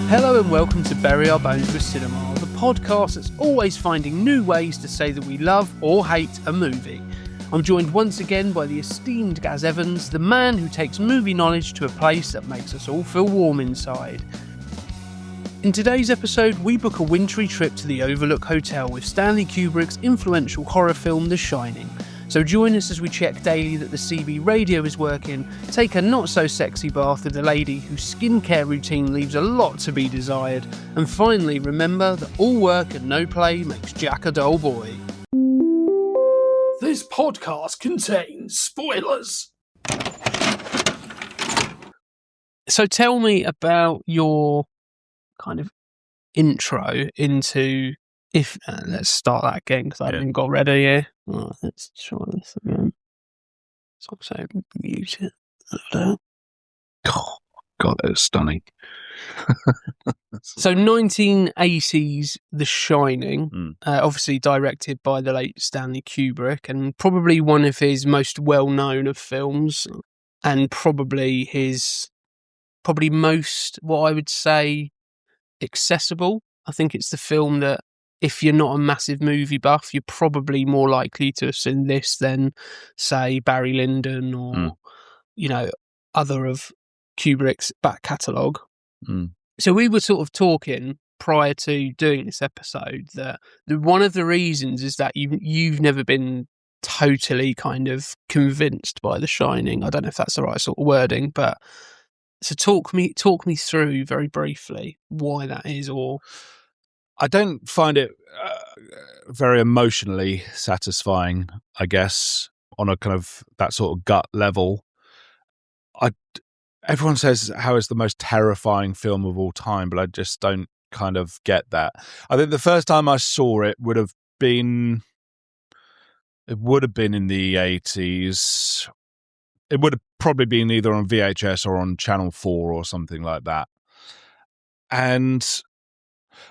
Hello and welcome to Bury Our Bones with Cinema, the podcast that's always finding new ways to say that we love or hate a movie. I'm joined once again by the esteemed Gaz Evans, the man who takes movie knowledge to a place that makes us all feel warm inside. In today's episode, we book a wintry trip to the Overlook Hotel with Stanley Kubrick's influential horror film The Shining. So join us as we check daily that the CB radio is working, take a not-so-sexy bath with a lady whose skincare routine leaves a lot to be desired, and finally remember that all work and no play makes Jack a dull boy. This podcast contains spoilers. So tell me about your kind of intro into... let's start that again because I haven't got ready here. Oh, let's try this again. It's also mute it. Oh, God, that is stunning. So 1980s The Shining, obviously directed by the late Stanley Kubrick, and probably one of his most well-known of films, and probably most, what I would say, accessible. I think it's the film that, if you're not a massive movie buff, you're probably more likely to have seen this than, say, Barry Lyndon or, other of Kubrick's back catalogue. So we were sort of talking prior to doing this episode that one of the reasons is that you've never been totally kind of convinced by The Shining. I don't know if that's the right sort of wording, but so talk me through very briefly why that is, or... I don't find it very emotionally satisfying, I guess, on a kind of that sort of gut level. Everyone says how it's the most terrifying film of all time, but I just don't kind of get that. I think the first time I saw it would have been in the 80s. It would have probably been either on VHS or on Channel 4 or something like that. And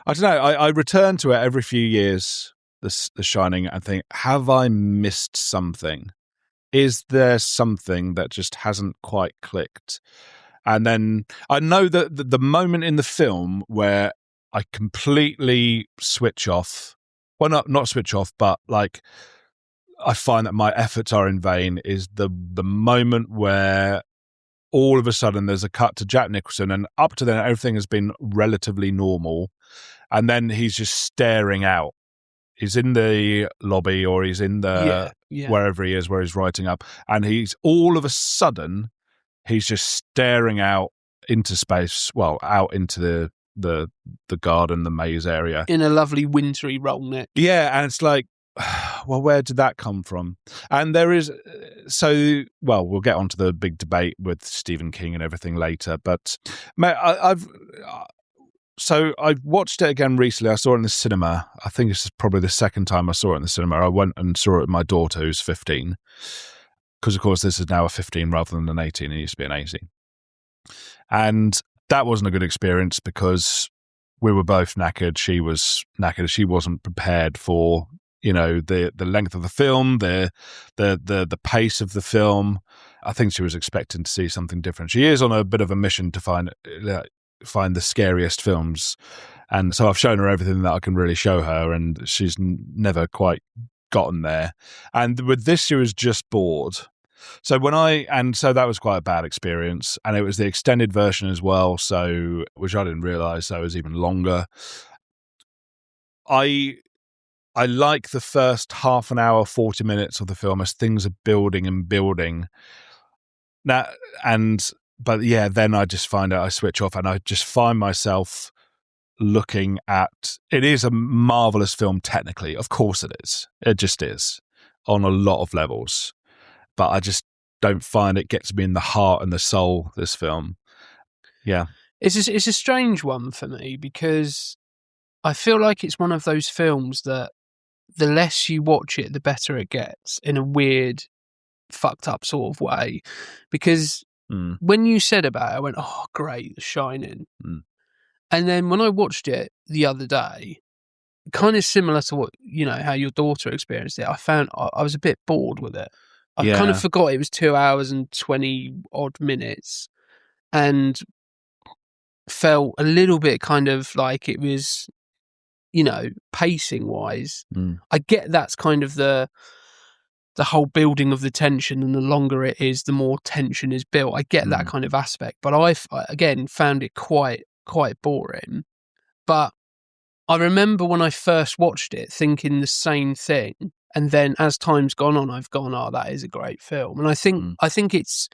I don't know, I return to it every few years, The Shining, and think, have I missed something? Is there something that just hasn't quite clicked? And then I know that the moment in the film where I completely switch off, well, not switch off, but like I find that my efforts are in vain, is the moment where all of a sudden there's a cut to Jack Nicholson, and up to then everything has been relatively normal, and then he's just staring out. He's in the lobby, or he's in the wherever he is, where he's writing up, and he's all of a sudden he's just staring out into space, well, out into the garden, the maze area, in a lovely wintry roll neck. Yeah, and it's like, well, where did that come from? And there is, we'll get onto the big debate with Stephen King and everything later, but I've watched it again recently. I saw it in the cinema. I think this is probably the second time I saw it in the cinema. I went and saw it with my daughter, who's 15, because, of course, this is now a 15 rather than an 18. It used to be an 18. And that wasn't a good experience because we were both knackered. She was knackered. She wasn't prepared for, the length of the film, the pace of the film. I think she was expecting to see something different. She is on a bit of a mission to find the scariest films, and so I've shown her everything that I can really show her, and she's never quite gotten there. And with this, she was just bored. So that was quite a bad experience, and it was the extended version as well, which I didn't realize that was even longer. I like the first half an hour, 40 minutes of the film as things are building and building. Then I just find out I switch off, and I just find myself looking at, it is a marvelous film technically. Of course it is. It just is on a lot of levels. But I just don't find it gets me in the heart and the soul, this film. Yeah. It's a strange one for me because I feel like it's one of those films that the less you watch it, the better it gets in a weird fucked up sort of way, because when you said about it, I went, oh, great, The Shining. And then when I watched it the other day, kind of similar to what, how your daughter experienced it, I found I was a bit bored with it. I kind of forgot it was 2 hours and 20 odd minutes, and felt a little bit kind of like it was, pacing wise. I get that's kind of the whole building of the tension, and the longer it is, the more tension is built. I get that kind of aspect, but I again found it quite boring. But I remember when I first watched it thinking the same thing, and then as time's gone on, I've gone, oh, that is a great film. And I think it's,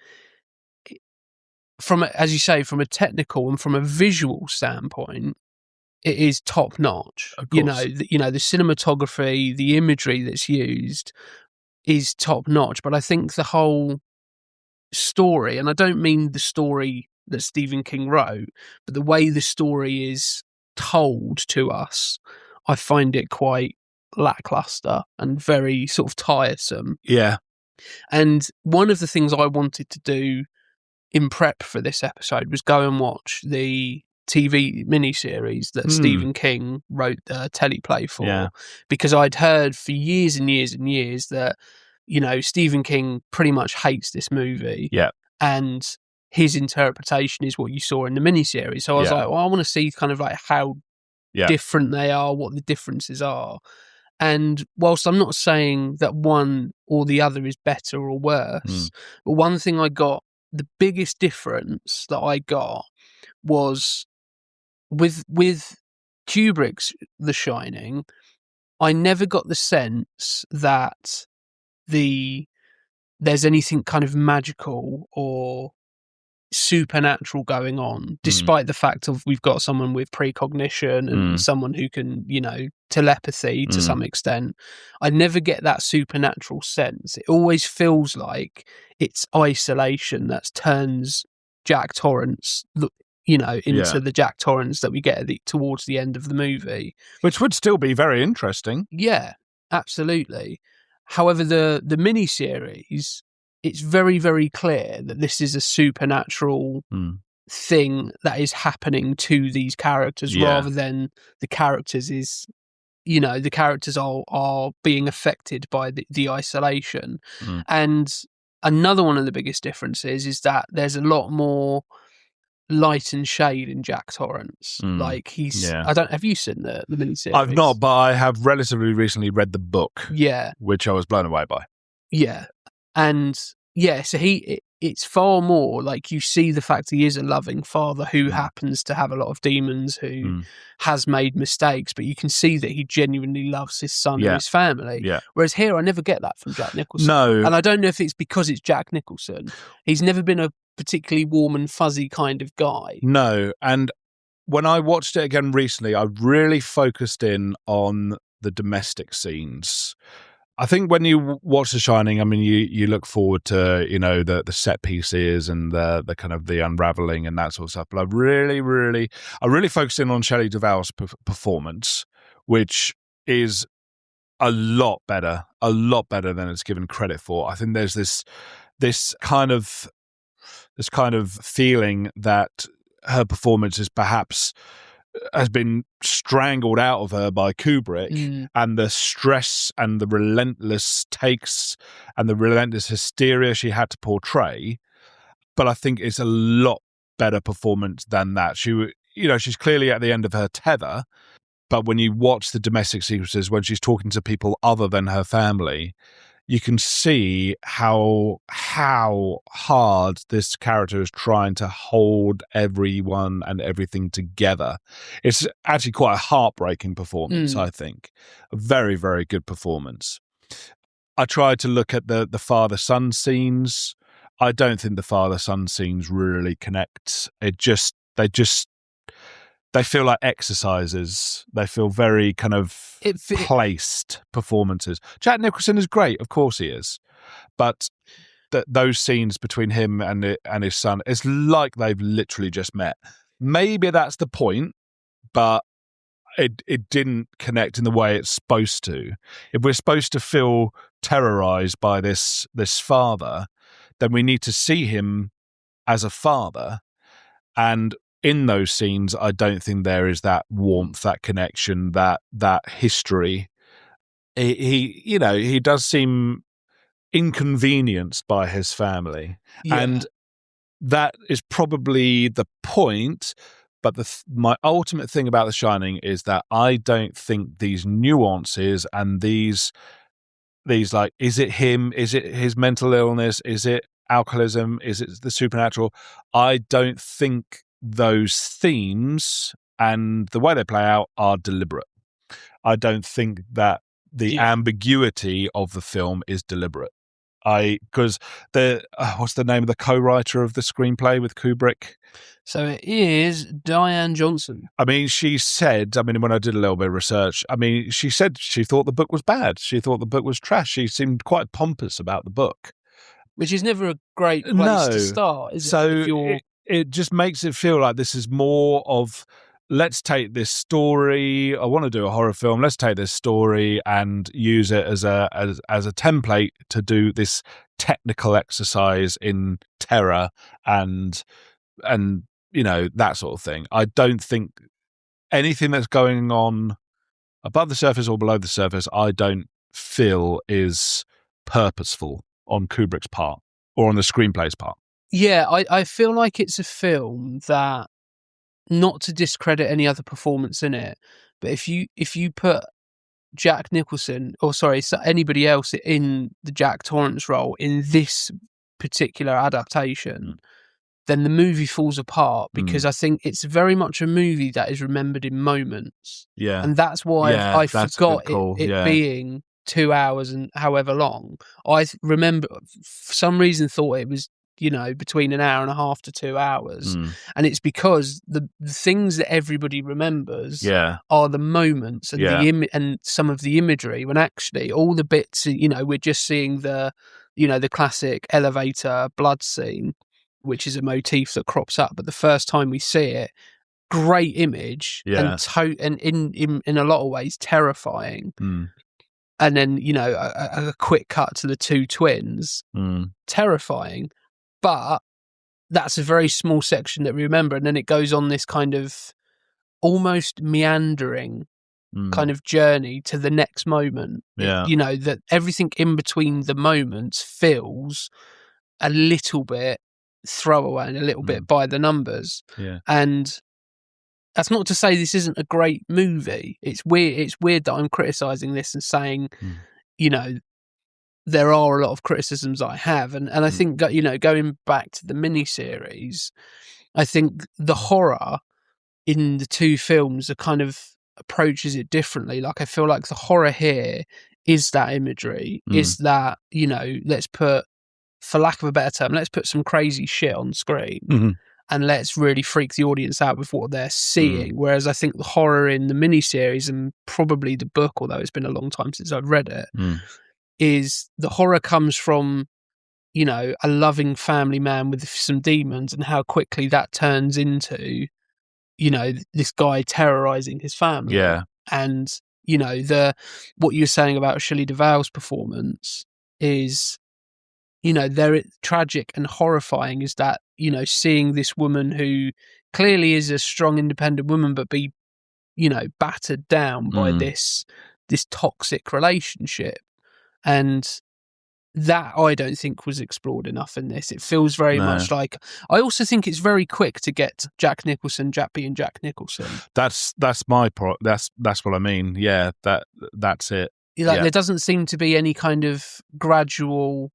from, as you say, from a technical and from a visual standpoint, it is top notch. The cinematography, the imagery that's used is top notch. But I think the whole story, and I don't mean the story that Stephen King wrote, but the way the story is told to us, I find it quite lackluster and very sort of tiresome. Yeah. And one of the things I wanted to do in prep for this episode was go and watch the TV miniseries that Stephen King wrote the teleplay for, because I'd heard for years and years and years that, Stephen King pretty much hates this movie. Yeah. And his interpretation is what you saw in the miniseries. So I was like, well, I want to see kind of like how different they are, what the differences are. And whilst I'm not saying that one or the other is better or worse, but one thing I got, the biggest difference that I got was with Kubrick's The Shining, I never got the sense that there's anything kind of magical or supernatural going on, despite the fact of we've got someone with precognition and someone who can, telepathy to some extent. I never get that supernatural sense. It always feels like it's isolation that turns Jack Torrance, into the Jack Torrance that we get towards the end of the movie. Which would still be very interesting. Yeah, absolutely. However, the miniseries, it's very, very clear that this is a supernatural thing that is happening to these characters, rather than the characters the characters are being affected by the isolation. And another one of the biggest differences is that there's a lot more light and shade in Jack Torrance. Like have you seen the miniseries? I've not, but I have relatively recently read the book. Yeah. Which I was blown away by. Yeah. And so it's far more like you see the fact he is a loving father who happens to have a lot of demons, who has made mistakes, but you can see that he genuinely loves his son and his family. Yeah. Whereas here, I never get that from Jack Nicholson. No. And I don't know if it's because it's Jack Nicholson. He's never been a particularly warm and fuzzy kind of guy. No. And when I watched it again recently, I really focused in on the domestic scenes. I think when you watch The Shining, I mean, you look forward to, the set pieces and the kind of the unraveling and that sort of stuff. But I really focused in on Shelley Duvall's performance, which is a lot better than it's given credit for. I think there's this kind of feeling that her performance is perhaps has been strangled out of her by Kubrick, and the stress and the relentless takes and the relentless hysteria she had to portray. But I think it's a lot better performance than that. She's clearly at the end of her tether, but when you watch the domestic sequences, when she's talking to people other than her family, you can see how hard this character is trying to hold everyone and everything together. It's actually quite a heartbreaking performance, I think. A very, very good performance. I tried to look at the father-son scenes. I don't think the father-son scenes really connect. They feel like exercises. They feel very kind of placed performances. Jack Nicholson is great, of course he is, but those scenes between him and his son, it's like they've literally just met. Maybe that's the point, but it didn't connect in the way it's supposed to. If we're supposed to feel terrorized by this father, then we need to see him as a father. And in those scenes, I don't think there is that warmth, that connection, that history. He does seem inconvenienced by his family, and that is probably the point. But my ultimate thing about The Shining is that I don't think these nuances and these like, is it him? Is it his mental illness? Is it alcoholism? Is it the supernatural? I don't think those themes and the way they play out are deliberate. I don't think that the ambiguity of the film is deliberate. Because what's the name of the co-writer of the screenplay with Kubrick? So it is Diane Johnson. I mean, she said, when I did a little bit of research, she said she thought the book was bad. She thought the book was trash. She seemed quite pompous about the book. Which is never a great place to start, is it? So it just makes it feel like this is more of, let's take this story. I want to do a horror film. Let's take this story and use it as a template to do this technical exercise in terror and that sort of thing. I don't think anything that's going on above the surface or below the surface, I don't feel is purposeful on Kubrick's part or on the screenplay's part. Yeah, I feel like it's a film that, not to discredit any other performance in it, but if you put Jack Nicholson, anybody else in the Jack Torrance role in this particular adaptation, then the movie falls apart, because I think it's very much a movie that is remembered in moments. Yeah. And that's why I forgot it being 2 hours and however long. I remember, for some reason, thought it was, between an hour and a half to 2 hours. And it's because the things that everybody remembers are the moments and and some of the imagery, when actually all the bits, we're just seeing the classic elevator blood scene, which is a motif that crops up. But the first time we see it, great image and in a lot of ways terrifying. And then, a quick cut to the two twins, terrifying. But that's a very small section that we remember. And then it goes on this kind of almost meandering kind of journey to the next moment. That everything in between the moments feels a little bit throwaway and a little bit by the numbers. And that's not to say this isn't a great movie. It's weird that I'm criticizing this and saying, there are a lot of criticisms I have. And I think, going back to the miniseries, I think the horror in the two films are kind of approaches it differently. Like, I feel like the horror here is that imagery, is that, let's put, for lack of a better term, let's put some crazy shit on screen and let's really freak the audience out with what they're seeing. Whereas I think the horror in the miniseries, and probably the book, although it's been a long time since I've read it, is the horror comes from, a loving family man with some demons, and how quickly that turns into, this guy terrorizing his family. And, what you're saying about Shelley Duvall's performance is, they're tragic and horrifying, is that, seeing this woman who clearly is a strong, independent woman, but be, battered down by this toxic relationship. And that, I don't think, was explored enough in this. It feels very much like, I also think it's very quick to get Jack Nicholson being Jack Nicholson. That's my that's what I mean. Yeah, that's it. There doesn't seem to be any kind of gradual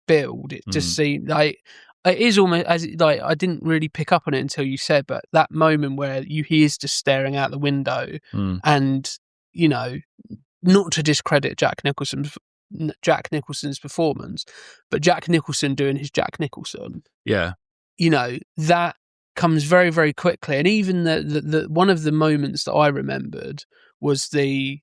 build. It just seems like it is almost as like, I didn't really pick up on it until you said, but that moment where he is just staring out the window, and not to discredit Jack Nicholson's performance, but Jack Nicholson doing his Jack Nicholson. That comes very, very quickly. And even the one of the moments that I remembered was the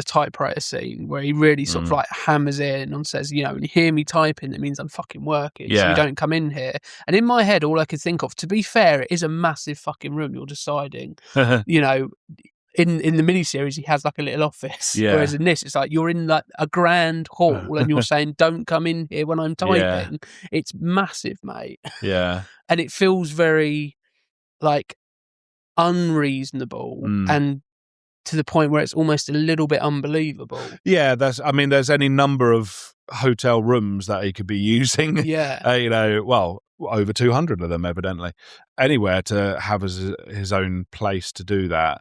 typewriter scene, where he really sort of like hammers in and says, when you hear me typing, it means I'm fucking working. So you don't come in here. And in my head, all I could think of, to be fair, it is a massive fucking room. You're deciding, in the miniseries, he has like a little office. Yeah. Whereas in this, it's like you're in like a grand hall and you're saying, "Don't come in here when I'm typing." It's massive, mate. Yeah. And it feels very like unreasonable and to the point where it's almost a little bit unbelievable. Yeah, there's any number of hotel rooms that he could be using. Yeah. You know, well, over 200 of them, evidently. Anywhere to have his own place to do that.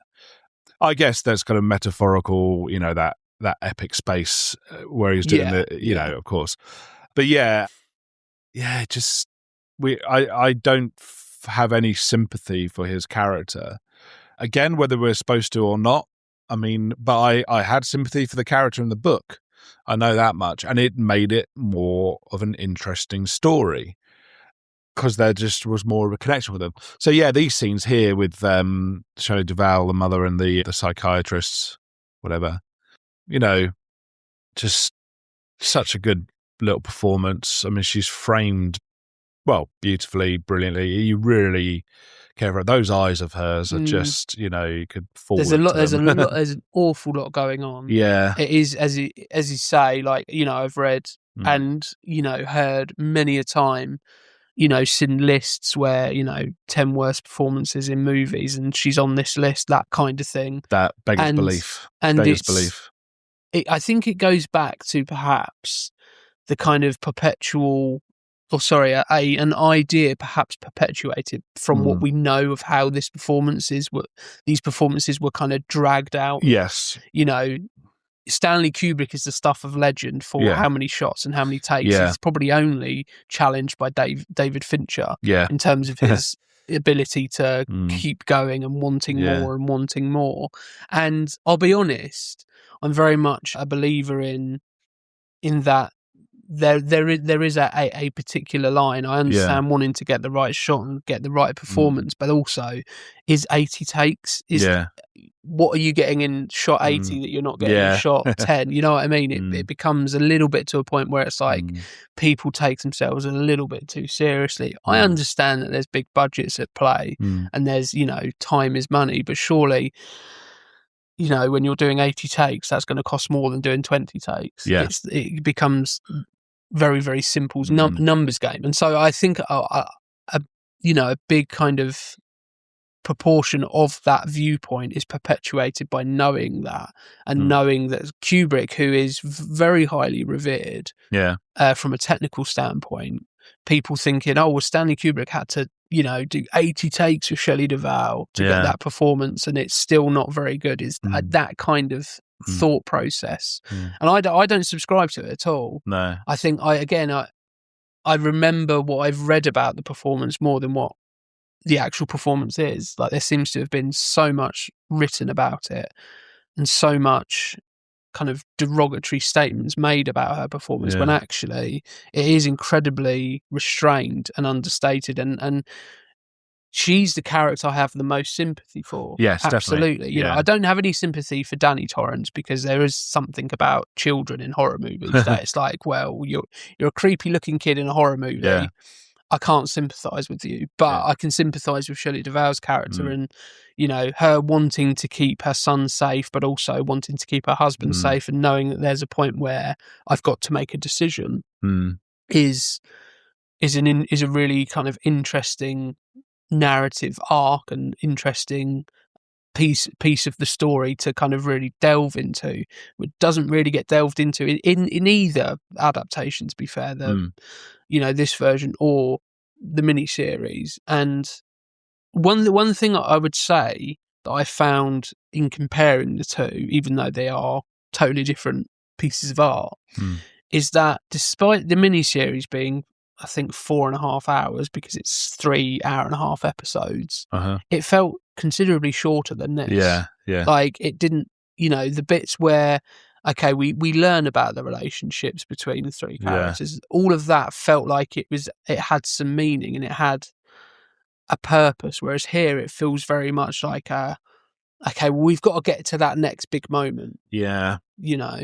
I guess there's kind of metaphorical, you know, that epic space where he's doing you know, of course. But just I don't have any sympathy for his character. Again, whether we're supposed to or not, I mean, but I had sympathy for the character in the book. I know that much. And it made it more of an interesting story because there just was more of a connection with them. So, yeah, these scenes here with Shelley Duvall, the mother, and the psychiatrists, whatever, you know, just such a good little performance. I mean, she's framed, well, beautifully, brilliantly. You really care for those eyes of hers are just, you know, you could fall. There's an awful lot going on. Yeah, it is as you say. Like, you know, I've read and, you know, heard many a time, you know, seen lists where, you know, 10 worst performances in movies, and she's on this list, that kind of thing. That beggars belief. And beggars belief. I think it goes back to perhaps the kind of perpetual. An idea perhaps perpetuated from what we know of how these performances were kind of dragged out. Yes. You know, Stanley Kubrick is the stuff of legend for how many shots and how many takes. Yeah. He's probably only challenged by David Fincher in terms of his ability to keep going and wanting more and wanting more. And I'll be honest, I'm very much a believer in that. There is a particular line. I understand wanting to get the right shot and get the right performance, but also is 80 takes. What are you getting in shot 80 that you're not getting in shot 10? You know what I mean? It becomes a little bit to a point where it's like people take themselves a little bit too seriously. I understand that there's big budgets at play and there's, you know, time is money, but surely, you know, when you're doing 80 takes, that's going to cost more than doing 20 takes. Yeah. It becomes very, very simple numbers game. And so I think, you know, a big kind of proportion of that viewpoint is perpetuated by knowing that and knowing that Kubrick, who is very highly revered from a technical standpoint, people thinking, oh, well, Stanley Kubrick had to, you know, do 80 takes with Shelley Duvall to get that performance and it's still not very good, is that kind of thought process. And I don't subscribe to it at all. No. I think I remember what I've read about the performance more than what the actual performance is. Like, there seems to have been so much written about it and so much kind of derogatory statements made about her performance when actually it is incredibly restrained and understated, and she's the character I have the most sympathy for. Yes, absolutely. Definitely. You know, I don't have any sympathy for Danny Torrance because there is something about children in horror movies that it's like, well, you're a creepy looking kid in a horror movie. Yeah. I can't sympathise with you, but I can sympathise with Shelley Duvall's character and, you know, her wanting to keep her son safe, but also wanting to keep her husband safe, and knowing that there's a point where I've got to make a decision is a really kind of interesting narrative arc and interesting piece of the story to kind of really delve into. It doesn't really get delved into in either adaptation, to be fair, you know, this version or the miniseries. And one thing I would say that I found in comparing the two, even though they are totally different pieces of art, is that despite the miniseries being, I think, 4.5 hours because it's 3.5-hour episodes, it felt considerably shorter than this. Yeah. Like, it didn't, you know, the bits where, okay, we learn about the relationships between the three characters. All of that felt like it had some meaning and it had a purpose. Whereas here it feels very much like okay, well, we've got to get to that next big moment. Yeah. You know?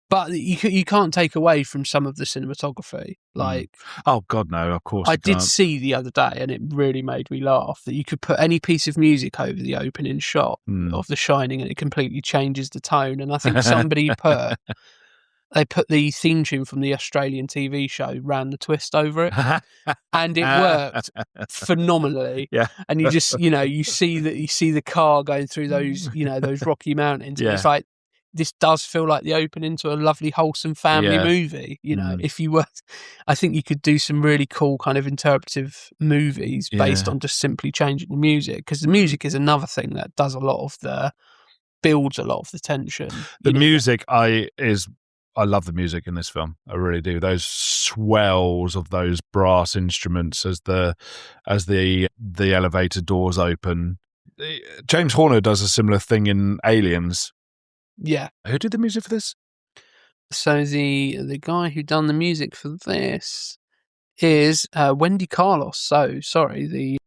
But you can't take away from some of the cinematography. Like, oh God, no, of course I you did can't. see the other day, and it really made me laugh that you could put any piece of music over the opening shot of The Shining, and it completely changes the tone. And I think somebody put the theme tune from the Australian TV show Round the Twist over it, and it worked phenomenally. Yeah, and you just you see the car going through those those rocky mountains, and it's like, this does feel like the opening to a lovely, wholesome family movie. If you were, I think you could do some really cool kind of interpretive movies based on just simply changing the music, because the music is another thing that does builds a lot of the tension. The music, I love the music in this film. I really do. Those swells of those brass instruments as the elevator doors open. James Horner does a similar thing in Aliens. Yeah. Who did the music for this? So the guy who done the music for this is Wendy Carlos. So sorry,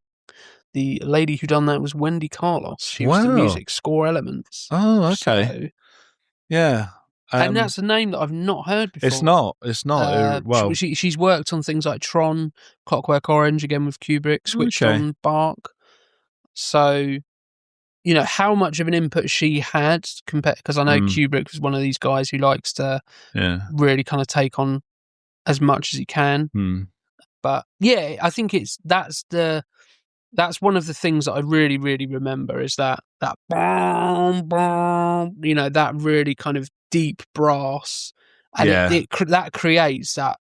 the lady who done that was Wendy Carlos. She was the music score elements. Oh, okay. So, yeah. And that's a name that I've not heard before. It's not. Well, she's worked on things like Tron, Clockwork Orange, again with Kubrick, Switched on Bark. So, how much of an input she had compared, because I know Kubrick was one of these guys who likes to really kind of take on as much as he can. But yeah, I think that's one of the things that I really, really remember, is that boom, boom, that really kind of deep brass, and that creates that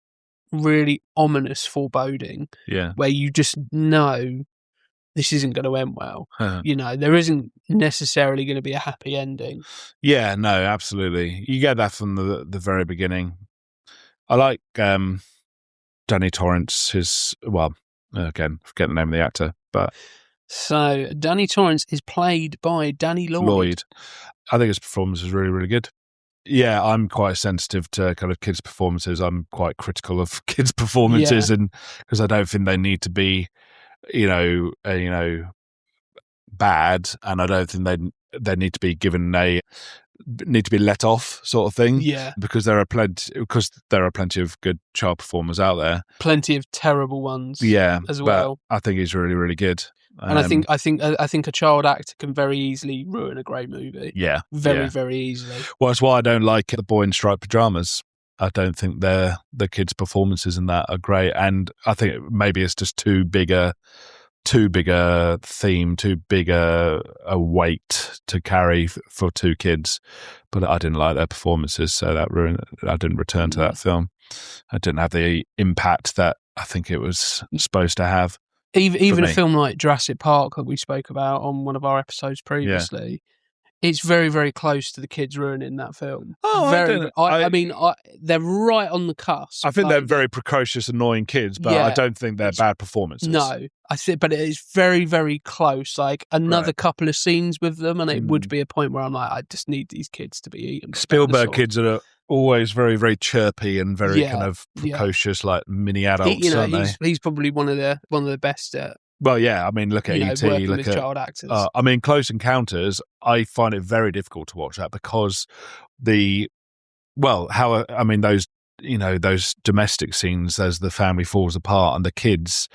really ominous foreboding, where you just know this isn't going to end well. There isn't necessarily going to be a happy ending. Yeah, no, absolutely. You get that from the very beginning. I like Danny Torrance. Again, forget the name of the actor, but so Danny Torrance is played by Danny Lloyd. I think his performance is really, really good. Yeah, I'm quite sensitive to kind of kids' performances. I'm quite critical of kids' performances, and because I don't think they need to be, bad, and I don't think they need to be given need to be let off sort of thing. Yeah, because there are plenty of good child performers out there. Plenty of terrible ones. Yeah, as well. I think he's really, really good. And I think a child actor can very easily ruin a great movie. Yeah, very easily. Well, that's why I don't like The Boy in Striped Pajamas. I don't think the kids' performances in that are great, and I think maybe it's just too big a theme, too big a weight to carry for two kids. But I didn't like their performances, so that ruined. I didn't return to that film. I didn't have the impact that I think it was supposed to have. Even a film like Jurassic Park that we spoke about on one of our episodes previously, it's very, very close to the kids ruining that film. Oh, I mean, they're right on the cusp. I think they're very precocious, annoying kids, but I don't think they're bad performances. No, I think, but it is very, very close. Like another couple of scenes with them, and it would be a point where I'm like, I just need these kids to be eaten. Spielberg kids are always very, very chirpy and very kind of precocious, like mini adults. Aren't they? He's probably one of the best at. Well, yeah. I mean, look at E.T. Look at child actors. I mean, Close Encounters. I find it very difficult to watch that because those domestic scenes as the family falls apart and the kids.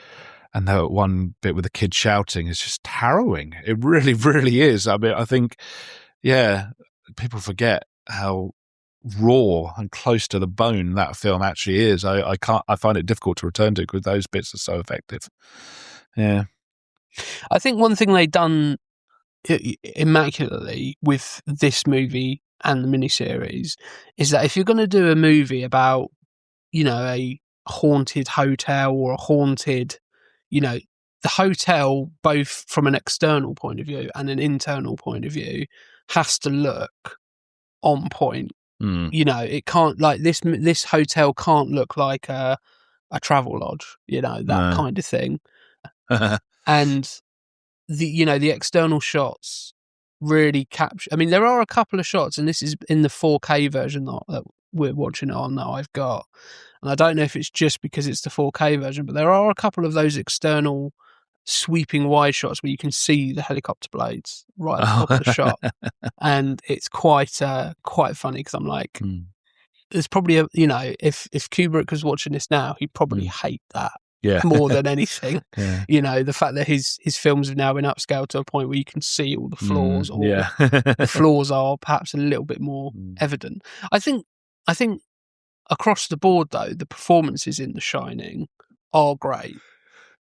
And that one bit with the kids shouting is just harrowing. It really, really is. I mean, I think, people forget how raw and close to the bone that film actually is. I find it difficult to return to because those bits are so effective. Yeah. I think one thing they've done immaculately with this movie and the miniseries is that if you're going to do a movie about, a haunted hotel or a haunted, the hotel, both from an external point of view and an internal point of view, has to look on point. It can't, like this hotel can't look like a travel lodge, that kind of thing. And the external shots really capture. I mean, there are a couple of shots, and this is in the 4K version that we're watching it on that I've got. And I don't know if it's just because it's the 4K version, but there are a couple of those external sweeping wide shots where you can see the helicopter blades right at the top of the shot. And it's quite funny because I'm like, there's probably if Kubrick was watching this now, he'd probably hate that more than anything. The fact that his films have now been upscaled to a point where you can see all the flaws, or the flaws are perhaps a little bit more evident. I think across the board, though, the performances in The Shining are great.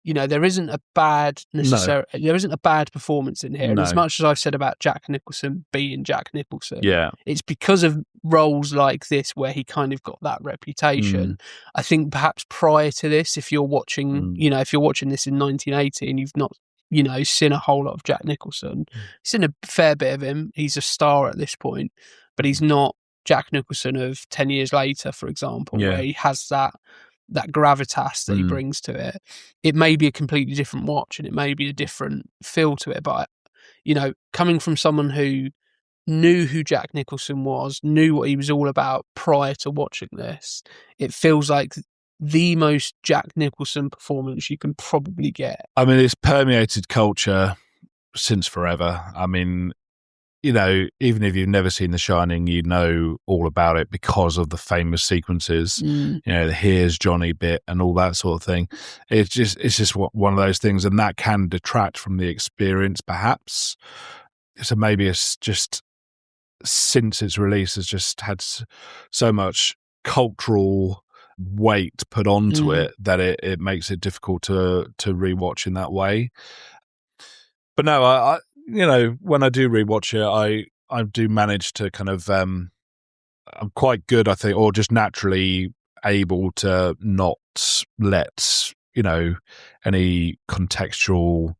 There isn't a bad there isn't a bad performance in here. And as much as I've said about Jack Nicholson being Jack Nicholson, it's because of roles like this where he kind of got that reputation. I think perhaps prior to this, if you're watching, if you're watching this in 1980 and you've not, seen a whole lot of Jack Nicholson, you've seen a fair bit of him. He's a star at this point, but he's not Jack Nicholson of 10 years later, for example, where he has that gravitas that he brings to it. It may be a completely different watch and it may be a different feel to it, but coming from someone who knew who Jack Nicholson was, knew what he was all about prior to watching this, it feels like the most Jack Nicholson performance you can probably get. I mean, it's permeated culture since forever. I mean, even if you've never seen The Shining, you know all about it because of the famous sequences, the "Here's Johnny" bit and all that sort of thing. It's just one of those things, and that can detract from the experience, perhaps. So maybe it's just since its release has just had so much cultural weight put onto it that it makes it difficult to rewatch in that way. But no, I when I do rewatch it, I do manage to kind of I'm quite good, I think, or just naturally able to not let any contextual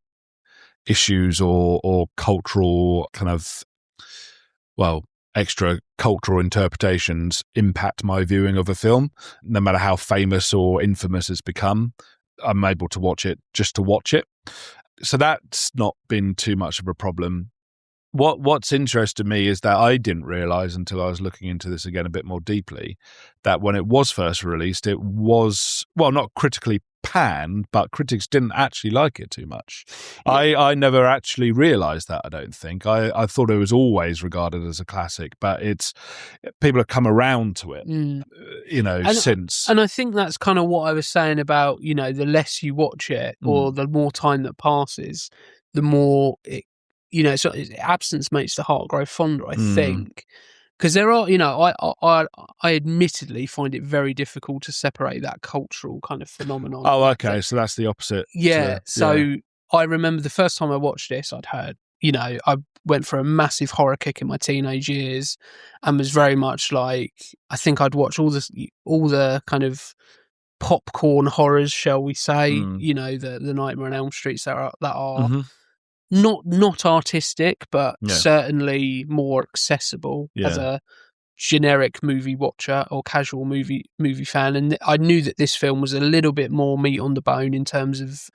issues or cultural kind of extra cultural interpretations impact my viewing of a film, no matter how famous or infamous it's become. I'm able to watch it just to watch it. So that's not been too much of a problem. What's interested me is that I didn't realise until I was looking into this again a bit more deeply that when it was first released, it was, not critically panned, but critics didn't actually like it too much. I never actually realised that, I don't think. I thought it was always regarded as a classic, but people have come around to it, since. And I think that's kind of what I was saying about, the less you watch it or the more time that passes, the more it, so absence makes the heart grow fonder, I think. Because there are, I admittedly find it very difficult to separate that cultural kind of phenomenon. Oh, okay. So that's the opposite. I remember the first time I watched this, I'd heard, I went for a massive horror kick in my teenage years and was very much like, I think I'd watch all the kind of popcorn horrors, shall we say, the Nightmare on Elm Streets that are not artistic, but certainly more accessible as a generic movie watcher or casual movie fan. And I knew that this film was a little bit more meat on the bone in terms of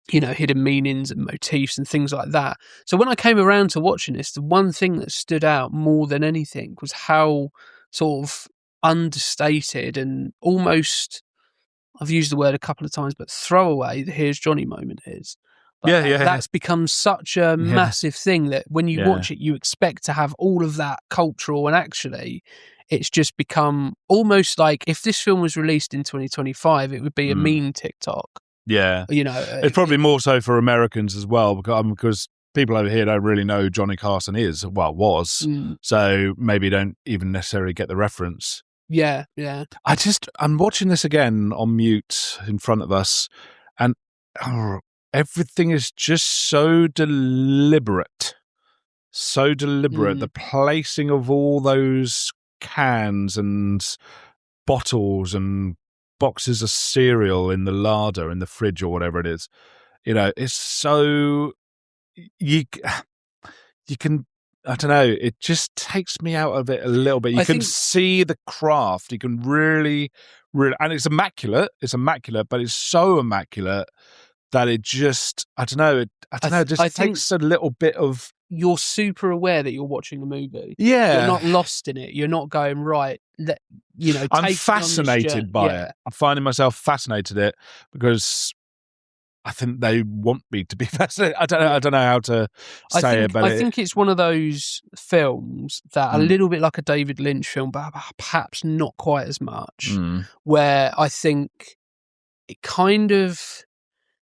hidden meanings and motifs and things like that. So when I came around to watching this, the one thing that stood out more than anything was how sort of understated and almost, I've used the word a couple of times, but throwaway the "Here's Johnny" moment is. But that's become such a massive thing that when you watch it, you expect to have all of that cultural, and actually it's just become almost like if this film was released in 2025, it would be a meme TikTok. Yeah. It's probably more so for Americans as well, because people over here don't really know who Johnny Carson is, was, so maybe don't even necessarily get the reference. Yeah. I'm watching this again on mute in front of us, and everything is just so deliberate. The placing of all those cans and bottles and boxes of cereal in the larder, in the fridge or whatever it is. It's so... You can... I don't know, it just takes me out of it a little bit. You can see the craft. You can really... And it's immaculate, but it's so immaculate that it just, I don't know, it takes a little bit of... You're super aware that you're watching a movie. Yeah. You're not lost in it. You're not going, right, I'm fascinated by it. I'm finding myself fascinated it because I think they want me to be fascinated. I don't know how to say it, but I think it's one of those films that a little bit like a David Lynch film, but perhaps not quite as much, where I think it kind of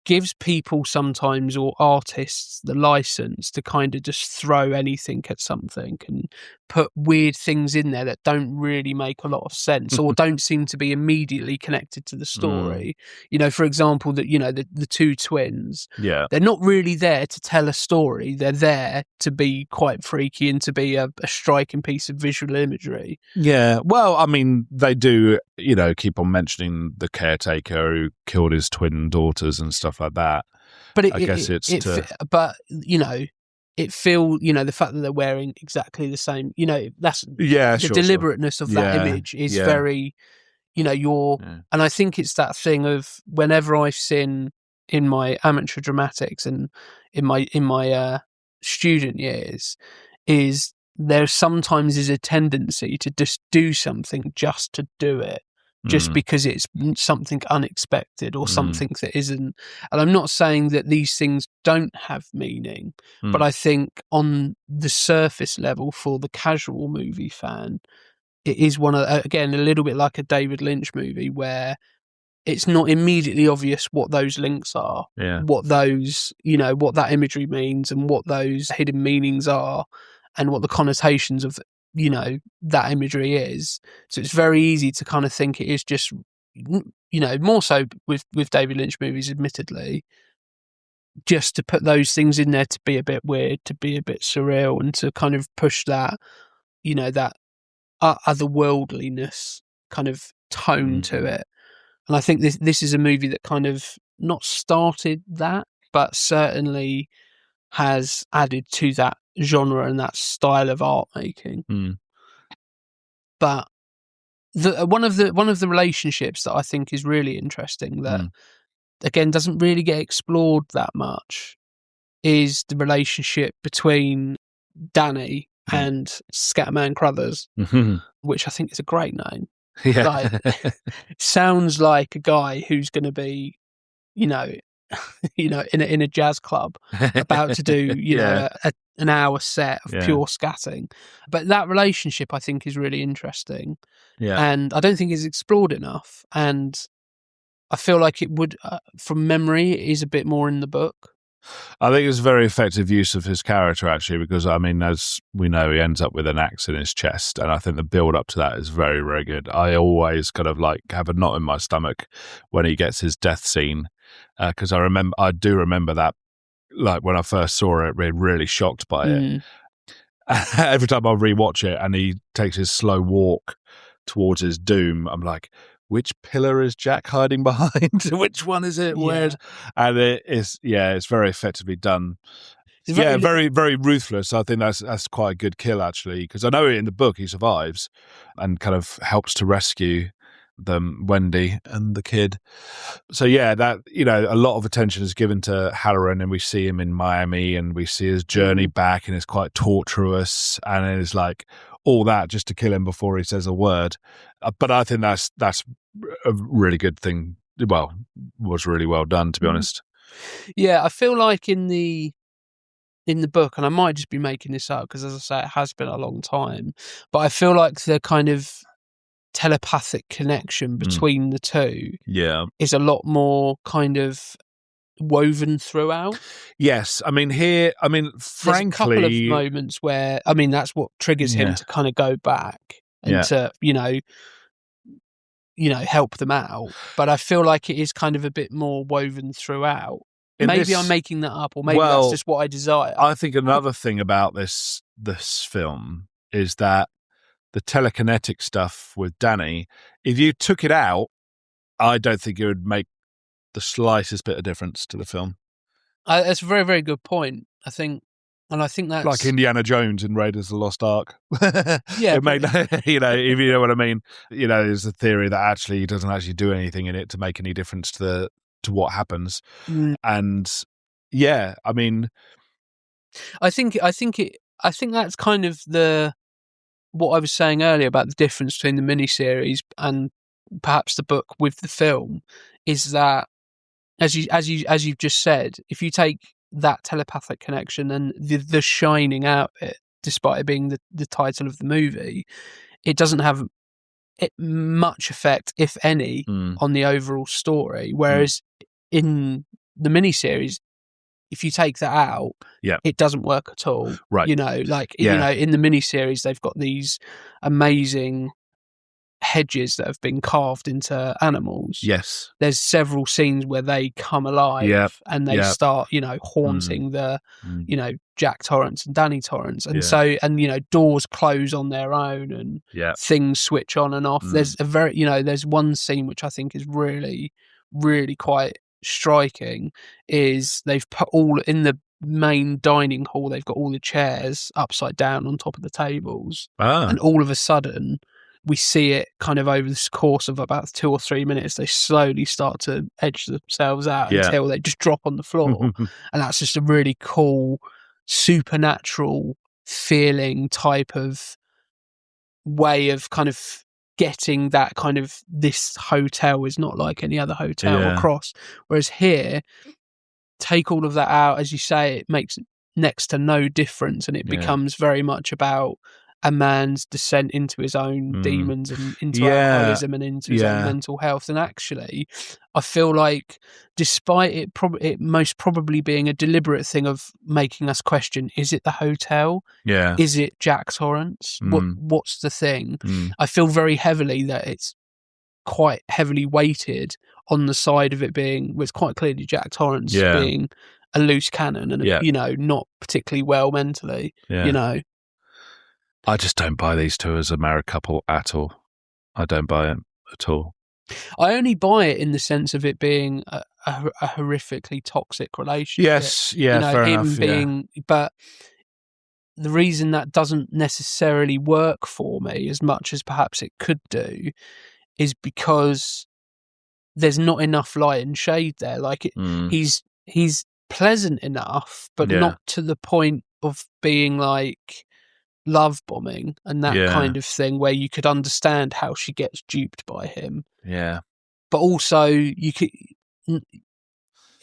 gives people sometimes, or artists, the license to kind of just throw anything at something and put weird things in there that don't really make a lot of sense or don't seem to be immediately connected to the story. For example, the two twins, they're not really there to tell a story. They're there to be quite freaky and to be a striking piece of visual imagery. Yeah, well, I mean, they do, keep on mentioning the caretaker who killed his twin daughters and stuff like that. But it feels, the fact that they're wearing exactly the same, that's the deliberateness of that image is very, and I think it's that thing of whenever I've seen in my amateur dramatics and in my student years is there sometimes is a tendency to just do something just to do it. Just because it's something unexpected or something that isn't. And I'm not saying that these things don't have meaning, but I think on the surface level for the casual movie fan, it is again, a little bit like a David Lynch movie where it's not immediately obvious what those links are, what those, what that imagery means and what those hidden meanings are and what the connotations of that imagery is. So it's very easy to kind of think it is just more so with David Lynch movies, admittedly, just to put those things in there to be a bit weird, to be a bit surreal, and to kind of push that that otherworldliness kind of tone to it. And I think this is a movie that kind of not started that, but certainly has added to that genre and that style of art making. But one of the relationships that I think is really interesting that again doesn't really get explored that much is the relationship between Danny and Scatman Crothers, which I think is a great name. Sounds like a guy who's going to be, in a jazz club about to do, an hour set of pure scatting. But that relationship, I think, is really interesting. And I don't think it's explored enough. And I feel like it would, from memory, it is a bit more in the book. I think it's a very effective use of his character, actually, because, I mean, as we know, he ends up with an axe in his chest, and I think the build-up to that is very, very good. I always kind of, have a knot in my stomach when he gets his death scene, because I do remember that, when I first saw it, being really shocked by it. Every time I rewatch it and he takes his slow walk towards his doom, I'm like, which pillar is Jack hiding behind? Which one is it? Where? And it's very effectively done. Very, very ruthless. I think that's quite a good kill, actually, because I know in the book he survives and kind of helps to rescue them, Wendy and the kid. So that a lot of attention is given to Halloran, and we see him in Miami, and we see his journey back, and it's quite torturous, and it's like all that just to kill him before he says a word. But I think that's a really good thing. Well, was really well done, to be honest. Yeah, I feel like in the book, and I might just be making this up because, as I say, it has been a long time, but I feel like the kind of telepathic connection between the two is a lot more kind of woven throughout. Yes, I mean frankly, there's a couple of moments where that's what triggers him to kind of go back and to help them out. But I feel like it is kind of a bit more woven throughout. Maybe I'm making that up, or maybe that's just what I desire. I think another thing about this film is that the telekinetic stuff with Danny, if you took it out, I don't think it would make the slightest bit of difference to the film. That's a very, very good point, I think. And I think that's like Indiana Jones in Raiders of the Lost Ark. Yeah, it made, if you know what I mean. There's a theory that actually he doesn't actually do anything in it to make any difference to what happens. And I mean, I think that's kind of what I was saying earlier about the difference between the miniseries and perhaps the book with the film is that as you've just said, if you take that telepathic connection and the shining out of it, despite it being the title of the movie, it doesn't have much effect, if any, on the overall story. Whereas in the miniseries, if you take that out, it doesn't work at all. Right. You know, like you know, in the miniseries, they've got these amazing hedges that have been carved into animals. Yes. There's several scenes where they come alive and they start, you know, haunting the, you know, Jack Torrance and Danny Torrance. And so, and, you know, doors close on their own and things switch on and off. There's there's one scene which I think is really, really quite striking, is they've put all in the main dining hall, they've got all the chairs upside down on top of the tables. And all of a sudden, we see it kind of over this course of about 2 or 3 minutes, they slowly start to edge themselves out until they just drop on the floor. And that's just a really cool, supernatural feeling type of way of kind of getting that kind of, this hotel is not like any other hotel across. Whereas here, take all of that out, as you say, it makes next to no difference, and it becomes very much about a man's descent into his own demons and into alcoholism and into his own mental health. And actually, I feel like, despite it most probably being a deliberate thing of making us question, is it the hotel? Yeah. Is it Jack Torrance? What's the thing? I feel very heavily that it's quite heavily weighted on the side of it being, well, it's quite clearly Jack Torrance being a loose cannon and, you know, not particularly well mentally, you know. I just don't buy these two as a married couple at all. I don't buy it at all. I only buy it in the sense of it being a horrifically toxic relationship. Yes, yeah, you know, fair him enough. Being, but the reason that doesn't necessarily work for me as much as perhaps it could do is because there's not enough light and shade there. Like he's pleasant enough, but not to the point of being like love bombing and that kind of thing, where you could understand how she gets duped by him. Yeah. But also you could,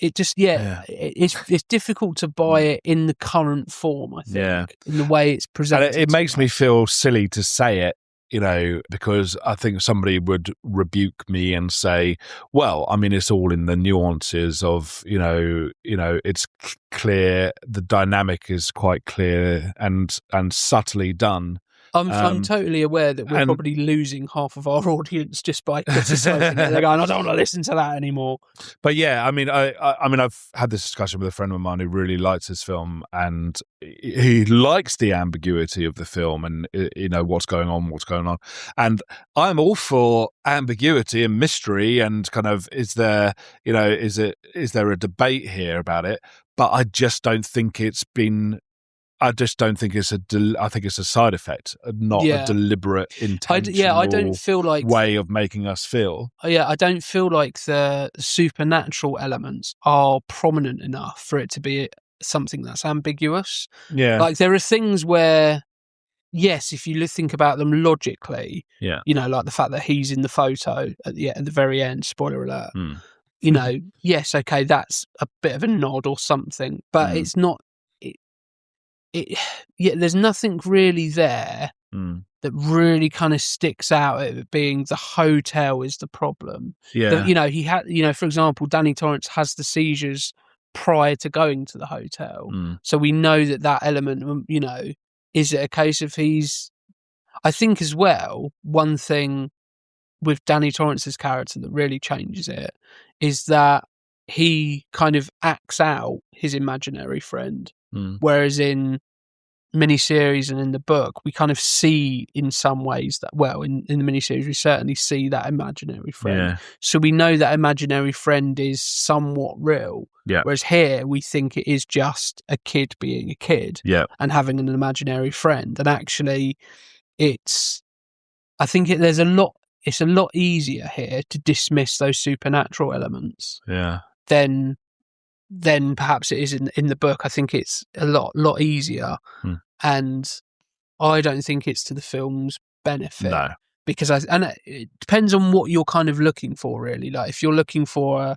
it just, it's difficult to buy it in the current form, I think, in the way it's presented. And it makes me feel silly to say it, you know, because I think somebody would rebuke me and say, well, I mean, it's all in the nuances of, you know, it's clear, the dynamic is quite clear and subtly done. I'm totally aware that we're probably losing half of our audience just by criticising it. They're going, I don't want to listen to that anymore. But yeah, I mean, I've had this discussion with a friend of mine who really likes this film, and he likes the ambiguity of the film and, you know, what's going on. And I'm all for ambiguity and mystery and kind of, is there a debate here about it? But I just don't think it's been. I just don't think it's I think it's a side effect, not a deliberate, intentional I don't feel like way of making us feel. I don't feel like the supernatural elements are prominent enough for it to be something that's ambiguous. Yeah. Like, there are things where, yes, if you think about them logically, you know, like the fact that he's in the photo at the very end, spoiler alert, you know, yes, okay, that's a bit of a nod or something, but it's not. There's nothing really there that really kind of sticks out at it being the hotel is the problem. Yeah. You know, he had, you know, for example, Danny Torrance has the seizures prior to going to the hotel. So we know that element, you know, is it a case of I think as well, one thing with Danny Torrance's character that really changes it is that he kind of acts out his imaginary friend. Whereas in miniseries and in the book, we kind of see in some ways that, well, in the miniseries, we certainly see that imaginary friend. Yeah. So we know that imaginary friend is somewhat real. Yeah. Whereas here, we think it is just a kid being a kid and having an imaginary friend. And actually, it's a lot easier here to dismiss those supernatural elements. Yeah. Then perhaps it is in the book. I think it's a lot easier, and I don't think it's to the film's benefit. No, because it depends on what you're kind of looking for, really. Like, if you're looking for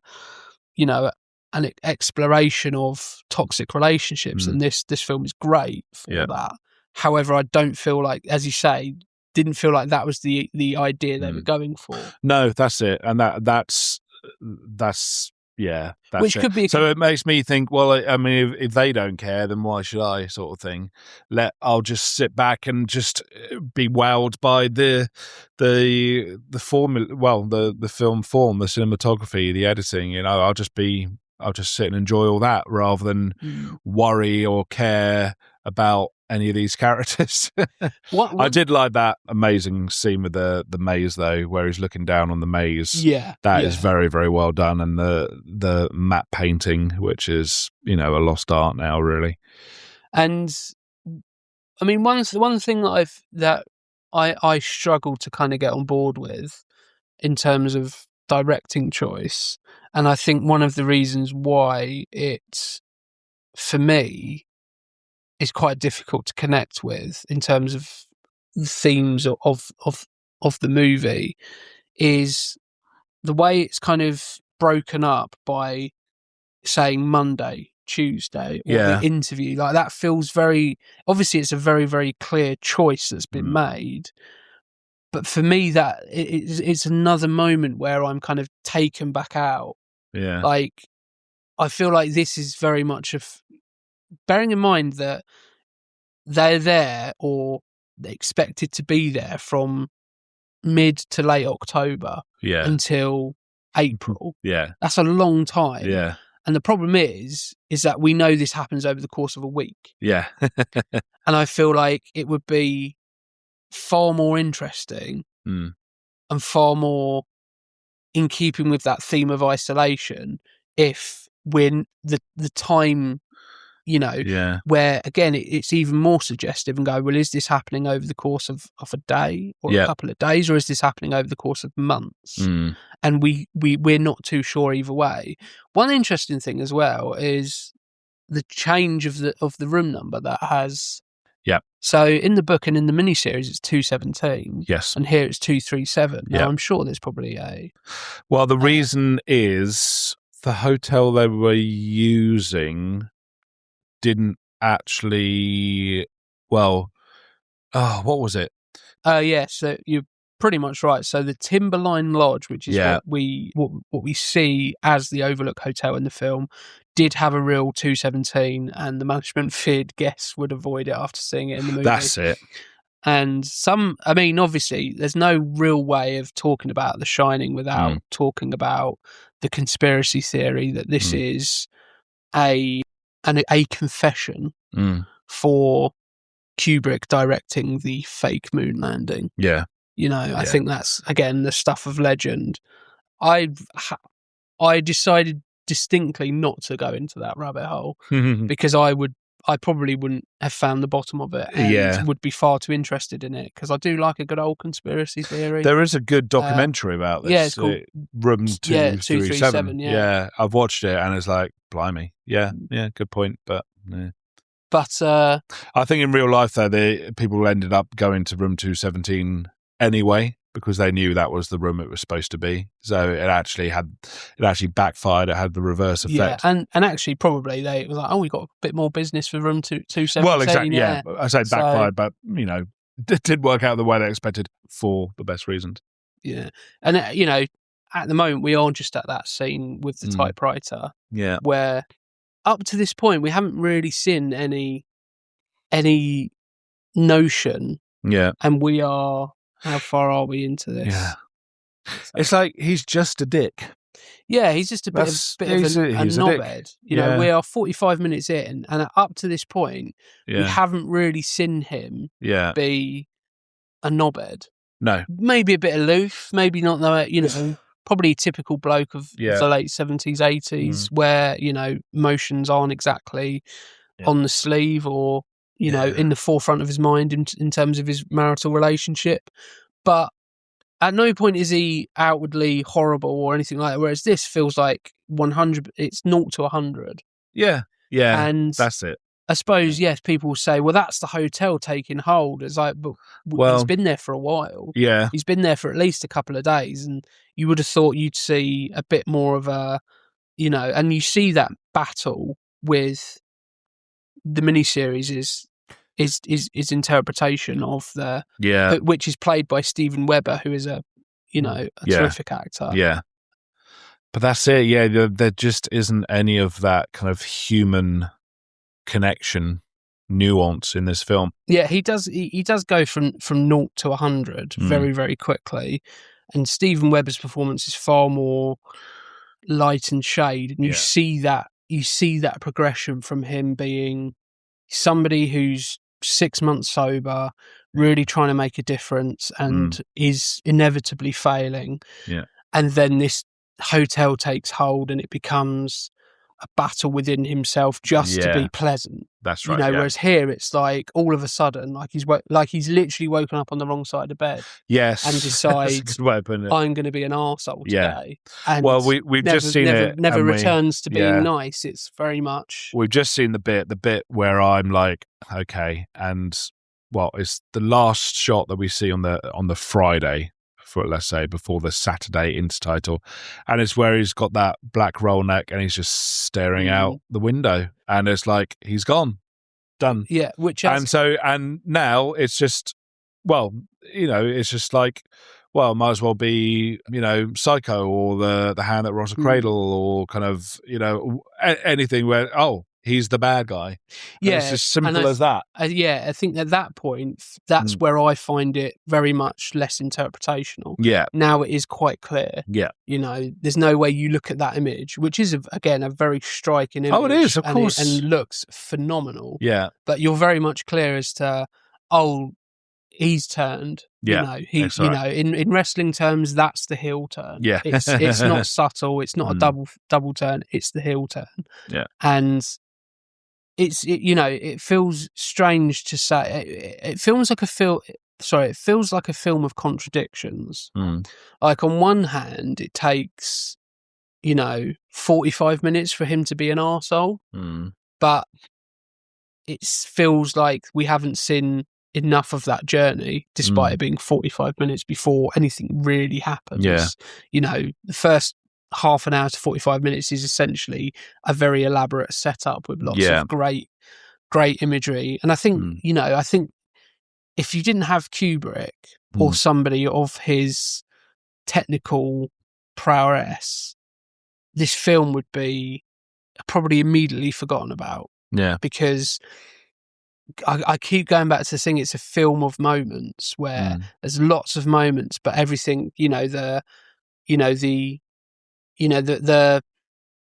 an exploration of toxic relationships, and this film is great for that. However, I don't feel like, as you say, didn't feel like that was the idea they were going for. No, that's it, and that's Which it. could be so it makes me think, well, I mean, if they don't care, then why should I, sort of thing. I'll just sit back and just be wowed by the formula, well, the film form, the cinematography, the editing. I'll just sit and enjoy all that rather than worry or care about any of these characters. What? I did like that amazing scene with the maze, though, where he's looking down on the maze. That is very, very well done, and the matte painting, which is a lost art now, really. And I mean, one thing that I struggle to kind of get on board with in terms of directing choice, and I think one of the reasons why it, for me, is quite difficult to connect with in terms of the themes of the movie, is the way it's kind of broken up by saying Monday, Tuesday, or the interview. Like, that feels very, obviously it's a very, very clear choice that's been made. But for me, that it's another moment where I'm kind of taken back out. Yeah. Like, I feel like this is very much bearing in mind that they're there, or they're expected to be there from mid to late October until April. Yeah. That's a long time. Yeah. And the problem is that we know this happens over the course of a week. Yeah. And I feel like it would be far more interesting and far more in keeping with that theme of isolation if when the time, where, again, it's even more suggestive and go, well, is this happening over the course of a day or a couple of days, or is this happening over the course of months? And we're not too sure either way. One interesting thing as well is the change of the room number that has. Yeah. So in the book and in the miniseries, it's 217. Yes. And here it's 237. Now, I'm sure there's probably Well, the reason is the hotel they were using didn't actually. Well, what was it? So you're pretty much right. So the Timberline Lodge, which is what we see as the Overlook Hotel in the film, did have a real 217, and the management feared guests would avoid it after seeing it in the movie. That's it. And obviously, there's no real way of talking about The Shining without talking about the conspiracy theory that this is a confession for Kubrick directing the fake moon landing. Yeah. I think that's, again, the stuff of legend. I decided distinctly not to go into that rabbit hole because I probably wouldn't have found the bottom of it, and would be far too interested in it, because I do like a good old conspiracy theory. There is a good documentary about this. Yeah, it's called Room 237. Yeah, I've watched it, and it's like, blimey. Yeah, good point. But But I think in real life, though, people ended up going to room 217 anyway, because they knew that was the room it was supposed to be. So it actually backfired. It had the reverse effect. Yeah, and actually probably it was like, we got a bit more business for room 217. Well, exactly. Yeah, I say backfired, but it did work out the way they expected for the best reasons. Yeah, and at the moment we are just at that scene with the typewriter. Yeah, where up to this point we haven't really seen any notion. Yeah, and we are. How far are we into this? Yeah. It's like he's just a dick. Yeah, he's just a bit of a knobhead. We are 45 minutes in, and up to this point, we haven't really seen him be a knobhead. No. Maybe a bit aloof, maybe not, probably a typical bloke of the late 70s, 80s, where, emotions aren't exactly on the sleeve or in the forefront of his mind in terms of his marital relationship. But at no point is he outwardly horrible or anything like that, whereas this feels like 100, it's 0 to 100. Yeah. Yeah. And that's it. I suppose, yes, people will say, well, that's the hotel taking hold. It's like, but he's been there for a while. Yeah. He's been there for at least a couple of days, and you would have thought you'd see a bit more of a, you know, and you see that battle with the miniseries is interpretation of which is played by Stephen Webber, who is a terrific actor. Yeah. But that's it. Yeah, there just isn't any of that kind of human connection, nuance in this film. Yeah, he does go from 0 to 100 very, very quickly, and Stephen Webber's performance is far more light and shade, and you see that progression from him being somebody who's 6 months sober, really trying to make a difference, and is inevitably failing. Yeah, and then this hotel takes hold, and it becomes a battle within himself just to be pleasant. That's right. Whereas here it's like all of a sudden, like he's literally woken up on the wrong side of bed. Yes, and decides I'm going to be an arsehole today. And we've just seen it. Never returns to being nice. It's very much. We've just seen the bit where I'm like, okay, and it's the last shot that we see on the Friday. For let's say before the Saturday intertitle, and it's where he's got that black roll neck and he's just staring out the window, and it's like he's gone, done. Yeah, and now it's just it's just like might as well be Psycho or the Hand That Rocks a Cradle or kind of anything where he's the bad guy. And it's as simple as that. I think at that point, that's where I find it very much less interpretational. Yeah. Now it is quite clear. Yeah. There's no way you look at that image, which is, again, a very striking image. Oh, it is, of course. And looks phenomenal. Yeah. But you're very much clear as to, he's turned. Yeah. In wrestling terms, that's the heel turn. Yeah. It's not subtle. It's not a double turn. It's the heel turn. Yeah. And it feels strange to say. It feels like a film. Sorry, it feels like a film of contradictions. Like on one hand, it takes 45 minutes for him to be an arsehole, but it feels like we haven't seen enough of that journey, despite it being 45 minutes before anything really happens. Yeah. The first half an hour to 45 minutes is essentially a very elaborate setup with lots of great imagery. And I think, I think if you didn't have Kubrick or somebody of his technical prowess, this film would be probably immediately forgotten about. Yeah. Because I keep going back to the thing, it's a film of moments where there's lots of moments, but everything, the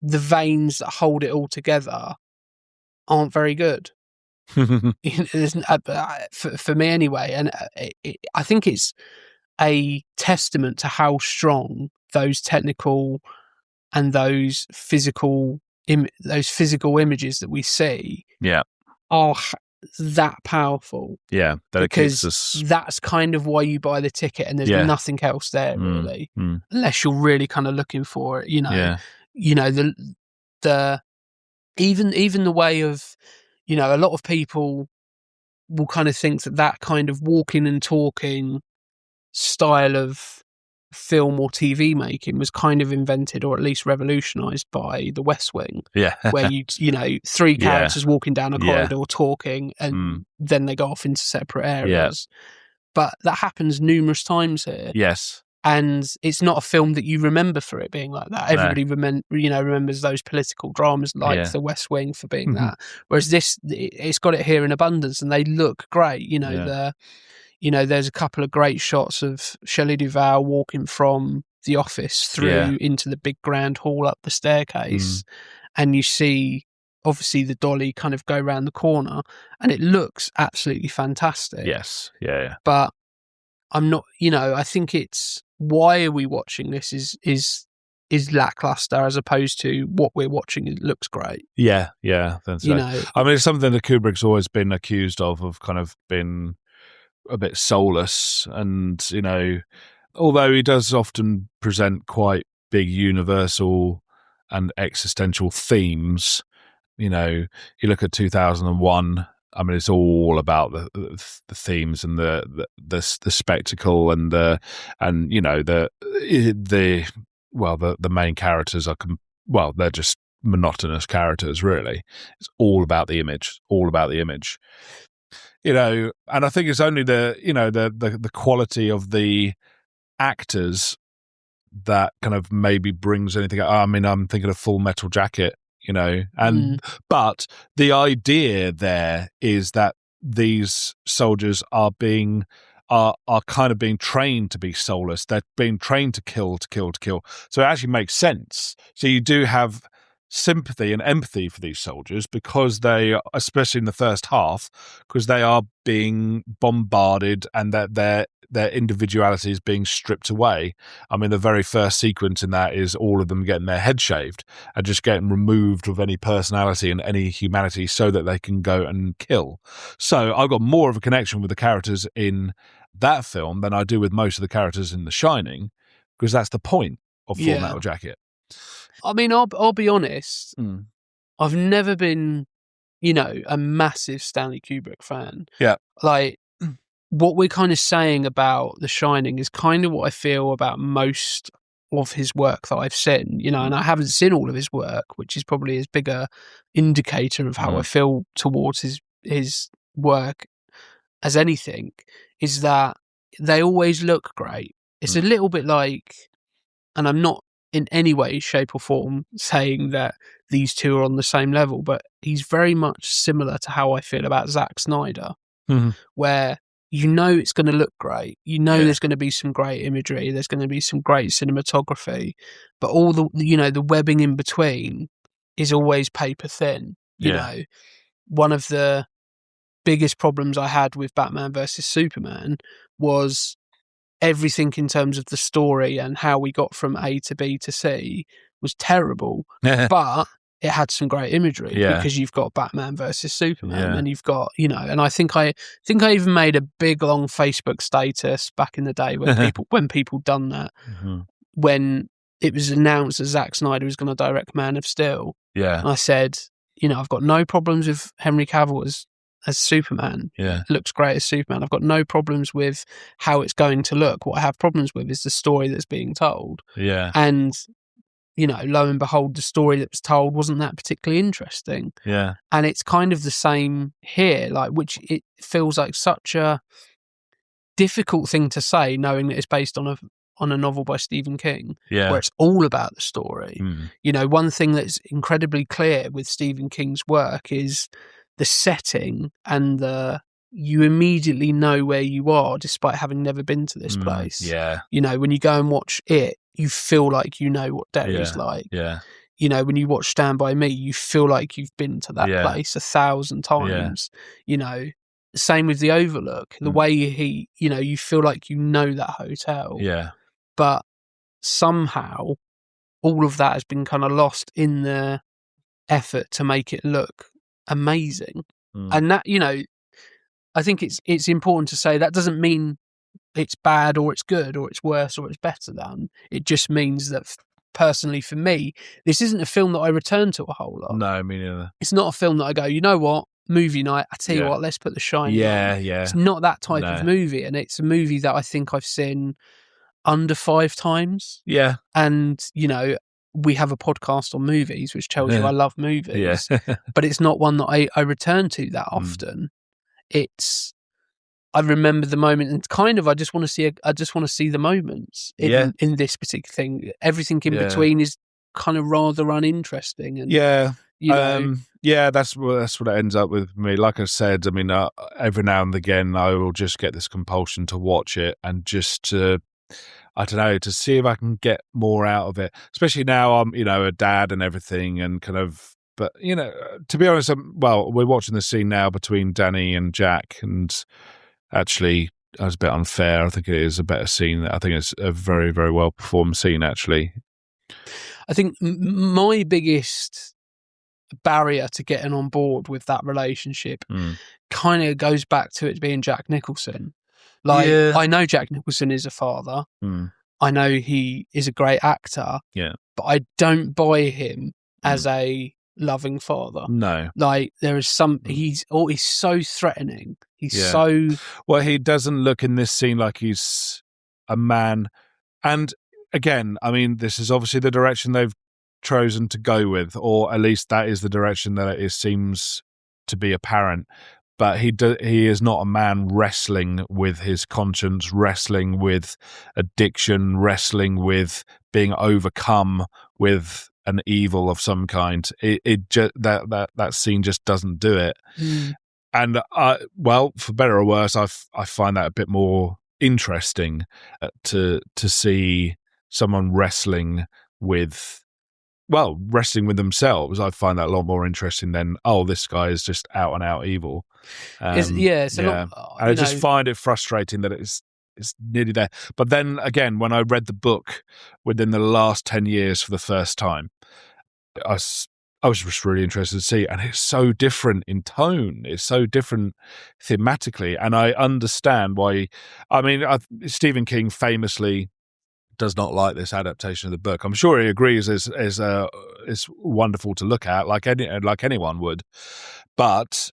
veins that hold it all together aren't very good. For me anyway. And I think it's a testament to how strong those technical and those physical images that we see are that powerful. Yeah, because that's kind of why you buy the ticket, and there's nothing else there really, unless you're really kind of looking for it. The even the way of a lot of people will kind of think that kind of walking and talking style of film or TV making was kind of invented or at least revolutionized by The West Wing. Yeah. Where three characters walking down a corridor talking, and then they go off into separate areas. Yeah. But that happens numerous times here. Yes. And it's not a film that you remember for it being like that. Everybody remembers those political dramas like The West Wing for being that. Whereas this, it's got it here in abundance, and they look great. There's a couple of great shots of Shelley Duvall walking from the office through into the big grand hall up the staircase. And you see, obviously, the dolly kind of go around the corner, and it looks absolutely fantastic. Yes. Yeah. But I'm not, I think it's, why are we watching this is lackluster as opposed to what we're watching. It looks great. Yeah. That's right. I mean, it's something that Kubrick's always been accused of kind of been a bit soulless, and although he does often present quite big universal and existential themes, you look at 2001. I mean, it's all about the themes and the spectacle and the main characters are well, they're just monotonous characters, really. It's all about the image, and I think it's only the quality of the actors that kind of maybe brings anything. I mean, I'm thinking of Full Metal Jacket, but the idea there is that these soldiers are kind of being trained to be soulless. They're being trained to kill. So it actually makes sense. So you do have sympathy and empathy for these soldiers because they, especially in the first half, because they are being bombarded and that their individuality is being stripped away. I mean, the very first sequence in that is all of them getting their head shaved and just getting removed of any personality and any humanity so that they can go and kill. So I've got more of a connection with the characters in that film than I do with most of the characters in The Shining, because that's the point of Full Metal Jacket. I mean, I'll be honest. I've never been, a massive Stanley Kubrick fan. Yeah. Like, what we're kind of saying about The Shining is kind of what I feel about most of his work that I've seen, and I haven't seen all of his work, which is probably his bigger indicator of how I feel towards his work as anything, is that they always look great. It's a little bit like, and I'm not in any way, shape or form saying that these two are on the same level, but he's very much similar to how I feel about Zack Snyder, where it's going to look great. There's going to be some great imagery. There's going to be some great cinematography, but all the webbing in between is always paper thin. One of the biggest problems I had with Batman versus Superman was everything in terms of the story and how we got from A to B to C was terrible, but it had some great imagery because you've got Batman versus Superman and you've got, and I think I even made a big long Facebook status back in the day when people done that, when it was announced that Zack Snyder was going to direct Man of Steel. Yeah. And I said, I've got no problems with Henry Cavill as Superman. Yeah. It looks great as Superman. I've got no problems with how it's going to look. What I have problems with is the story that's being told. Yeah. And, lo and behold, the story that was told wasn't that particularly interesting. Yeah. And it's kind of the same here, which it feels like such a difficult thing to say, knowing that it's based on a novel by Stephen King, where it's all about the story. One thing that's incredibly clear with Stephen King's work is the setting and you immediately know where you are despite having never been to this place. Yeah. When you go and watch it, you feel like you know what Derry's like. Yeah. When you watch Stand By Me, you feel like you've been to that place 1,000 times. Same with the Overlook. The way you feel like you know that hotel. Yeah. But somehow all of that has been kind of lost in the effort to make it look amazing. And that, I think it's important to say that doesn't mean it's bad or it's good or it's worse or it's better than. It just means that personally for me, this isn't a film that I return to a whole lot. No, me neither. It's not a film that I go, you know what, movie night, I tell you what, let's put The Shining on. Yeah. It's not that type of movie, and it's a movie that I think I've seen under 5 times. Yeah. And, we have a podcast on movies, which tells you I love movies, but it's not one that I return to that often. I remember the moment, and kind of I just want to see the moments in this particular thing. Everything in between is kind of rather uninteresting. And that's what it ends up with me. Like I said, I mean, every now and again I will just get this compulsion to watch it and just to, I don't know, to see if I can get more out of it. Especially now I'm, a dad and everything, and kind of. But to be honest, we're watching the scene now between Danny and Jack, and actually, that was a bit unfair. I think it is a better scene. I think it's a very, very well performed scene, actually. I think my biggest barrier to getting on board with that relationship kind of goes back to it being Jack Nicholson. I know Jack Nicholson is a father. I know he is a great actor. Yeah. But I don't buy him as a loving father. No. There is he's so threatening. He's so... Well, he doesn't look in this scene like he's a man. And again, I mean, this is obviously the direction they've chosen to go with, or at least that is the direction that it seems to be apparent. But he is not a man wrestling with his conscience, wrestling with addiction, wrestling with being overcome with an evil of some kind. That scene just doesn't do it. And well, for better or worse, I find that a bit more interesting to see someone wrestling with themselves. I find that a lot more interesting than, oh, this guy is just out and out evil. It's a lot, and I just find it frustrating that it's nearly there. But then again, when I read the book within the last 10 years for the first time, I was just really interested to see, and it's so different in tone. It's so different thematically, and I understand why. I mean, Stephen King famously does not like this adaptation of the book. I'm sure he agrees is wonderful to look at, like anyone would, but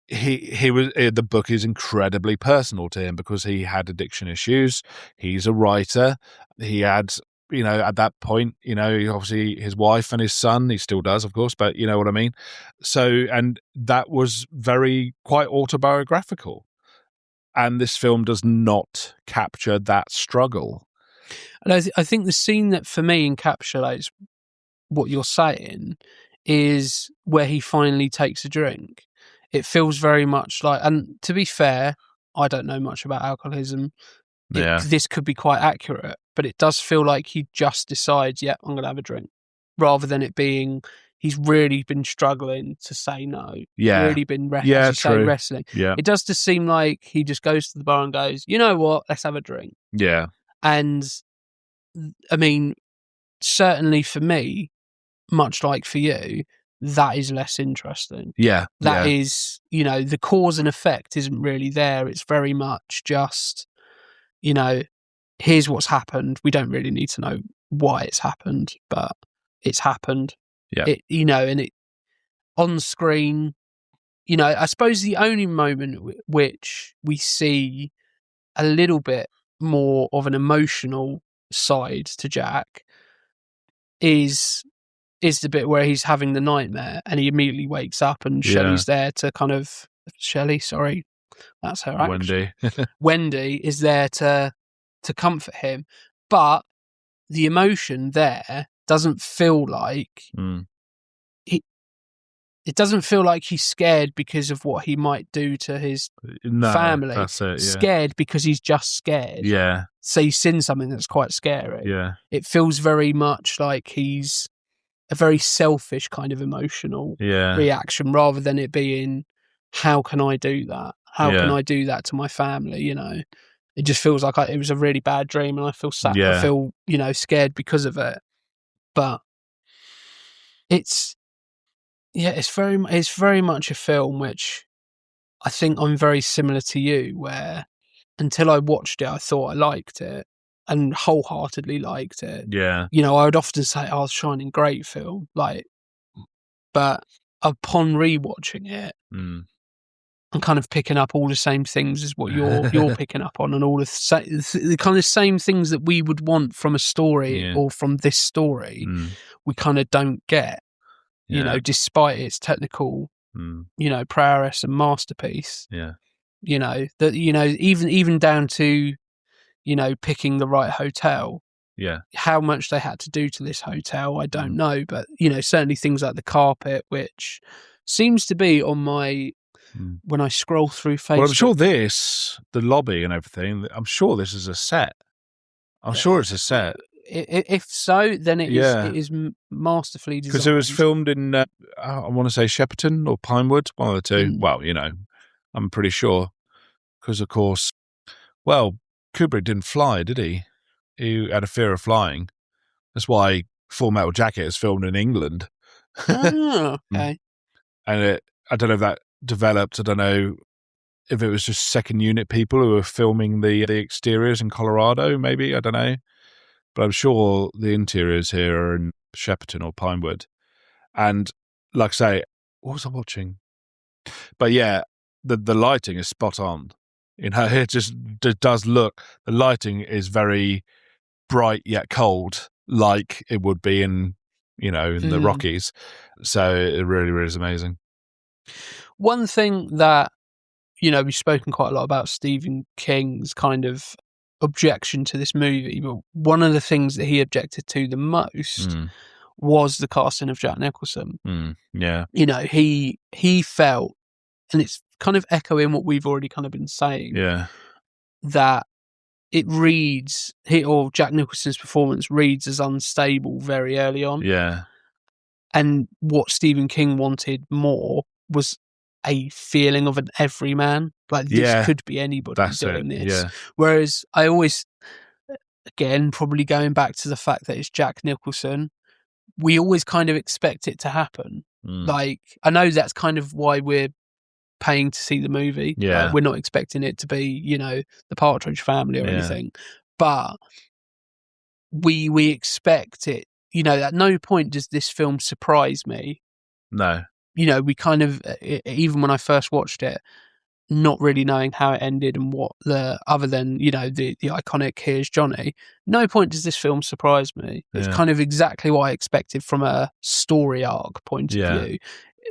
the book is incredibly personal to him because he had addiction issues. He's a writer. He had, at that point, obviously his wife and his son, he still does, of course, but you know what I mean? So, and that was quite autobiographical. And this film does not capture that struggle. And I think the scene that for me encapsulates what you're saying is where he finally takes a drink. It feels very much like, and to be fair, I don't know much about alcoholism. This could be quite accurate, but it does feel like he just decides, yeah, I'm going to have a drink, rather than it being he's really been struggling to say no. Yeah. Really been wrestling. Yeah. It does just seem like he just goes to the bar and goes, you know what, let's have a drink. Yeah. And I mean, certainly for me, much like for you, that is less interesting. Yeah. That is, the cause and effect isn't really there. It's very much just, here's what's happened. We don't really need to know why it's happened, but it's happened. Yeah. And it on screen, I suppose the only moment which we see a little bit more of an emotional side to Jack is the bit where he's having the nightmare and he immediately wakes up and Shelley's there to that's her Wendy. Wendy is there to comfort him, but the emotion there doesn't feel like it doesn't feel like he's scared because of what he might do to his family. That's it, yeah. Scared because he's just scared. Yeah. So he's seen something that's quite scary. Yeah. It feels very much like he's a very selfish kind of emotional reaction, rather than it being, how can I do that? How can I do that to my family? It just feels like it was a really bad dream, and I feel sad. I feel, scared because of it. But it's very much a film which I think I'm very similar to you, where until I watched it, I thought I liked it and wholeheartedly liked it. Yeah. I would often say, "Oh, Shining, great film," but upon rewatching it, I'm kind of picking up all the same things as what you're picking up on, and all the kind of same things that we would want from a story or from this story, we kind of don't get. Despite its technical, prowess and masterpiece. Yeah. That even down to, picking the right hotel. Yeah. How much they had to do to this hotel, I don't know, but certainly things like the carpet, which seems to be on my when I scroll through Facebook. Well, I'm sure the lobby and everything, I'm sure this is a set. I'm sure it's a set. If so, then it is masterfully designed. Because it was filmed in, I want to say Shepperton or Pinewood, one of the two. Well, I'm pretty sure. Because, of course, Kubrick didn't fly, did he? He had a fear of flying. That's why Full Metal Jacket is filmed in England. Oh, okay. And I don't know if that developed. I don't know if it was just second unit people who were filming the exteriors in Colorado, maybe. I don't know. But I'm sure the interiors here are in Shepperton or Pinewood. And like I say, what was I watching? But yeah, the lighting is spot on. It just does look, the lighting is very bright yet cold, like it would be in in the Rockies. So it really, really is amazing. One thing that, we've spoken quite a lot about Stephen King's kind of objection to this movie, but one of the things that he objected to the most was the casting of Jack Nicholson. Yeah. He felt, and it's kind of echoing what we've already kind of been saying, that it reads, or Jack Nicholson's performance reads as unstable very early on. Yeah. And what Stephen King wanted more was a feeling of an everyman. Like, this could be anybody doing this. Yeah. Whereas I always, again, probably going back to the fact that it's Jack Nicholson, we always kind of expect it to happen. Like, I know that's kind of why we're paying to see the movie. Yeah. We're not expecting it to be, the Partridge Family or anything. But we expect it. At no point does this film surprise me. No. We kind of, even when I first watched it, not really knowing how it ended and other than, the iconic "Here's Johnny," no point does this film surprise me. It's kind of exactly what I expected from a story arc point of view.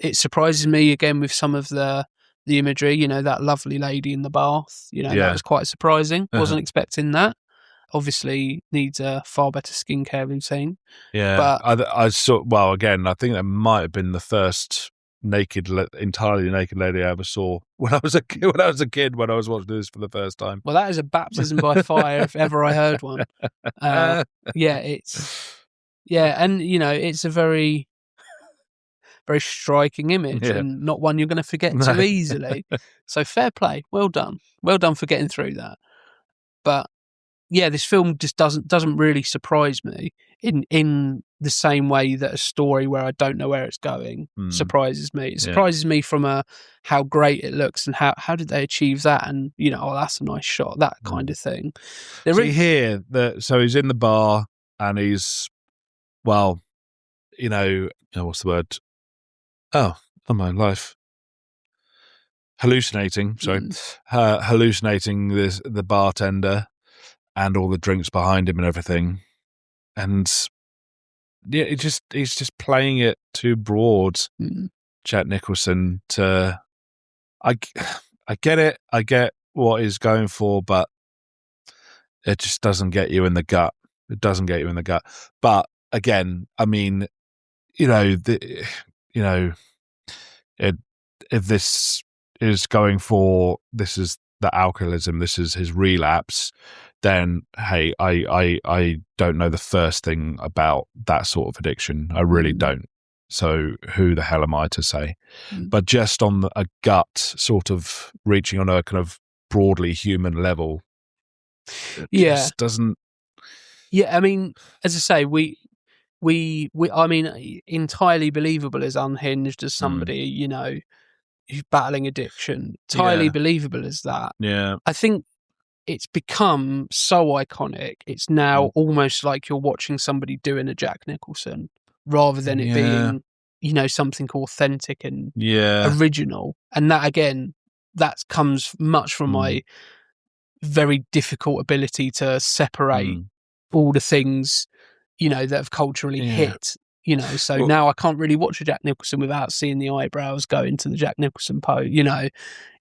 It surprises me again with some of the imagery, that lovely lady in the bath, that was quite surprising. Wasn't expecting that. Obviously needs a far better skincare routine. Yeah. But I saw, well, again, I think that might have been the first entirely naked lady I ever saw when I was a kid, when I was watching this for the first time. Well, that is a baptism by fire if ever I heard one. And it's a very, very striking image and not one you're going to forget too easily. So fair play. Well done for getting through that. But this film just doesn't really surprise me in the same way that a story where I don't know where it's going surprises me. It surprises me from how great it looks and how did they achieve that, and that's a nice shot, that kind of thing. So he's in the bar and he's, what's the word? Oh my life. Hallucinating. Sorry, hallucinating the bartender and all the drinks behind him and everything, and he's just playing it too broad. Jack Nicholson I get it. I get what he's going for, but it just doesn't get you in the gut. It doesn't get you in the gut. But again, I mean, if this is going for, this is the alcoholism, this is his relapse, then hey, I don't know the first thing about that sort of addiction. I really don't. So who the hell am I to say? But just on a gut sort of reaching on a kind of broadly human level, it just doesn't. Yeah, I mean, as I say, we I mean, entirely believable as unhinged as somebody, who's battling addiction. Entirely believable as that. Yeah. I think it's become so iconic. It's now almost like you're watching somebody doing a Jack Nicholson rather than it being, something authentic and original. And that, again, that comes much from my very difficult ability to separate all the things, that have culturally hit. So now I can't really watch a Jack Nicholson without seeing the eyebrows go into the Jack Nicholson pose.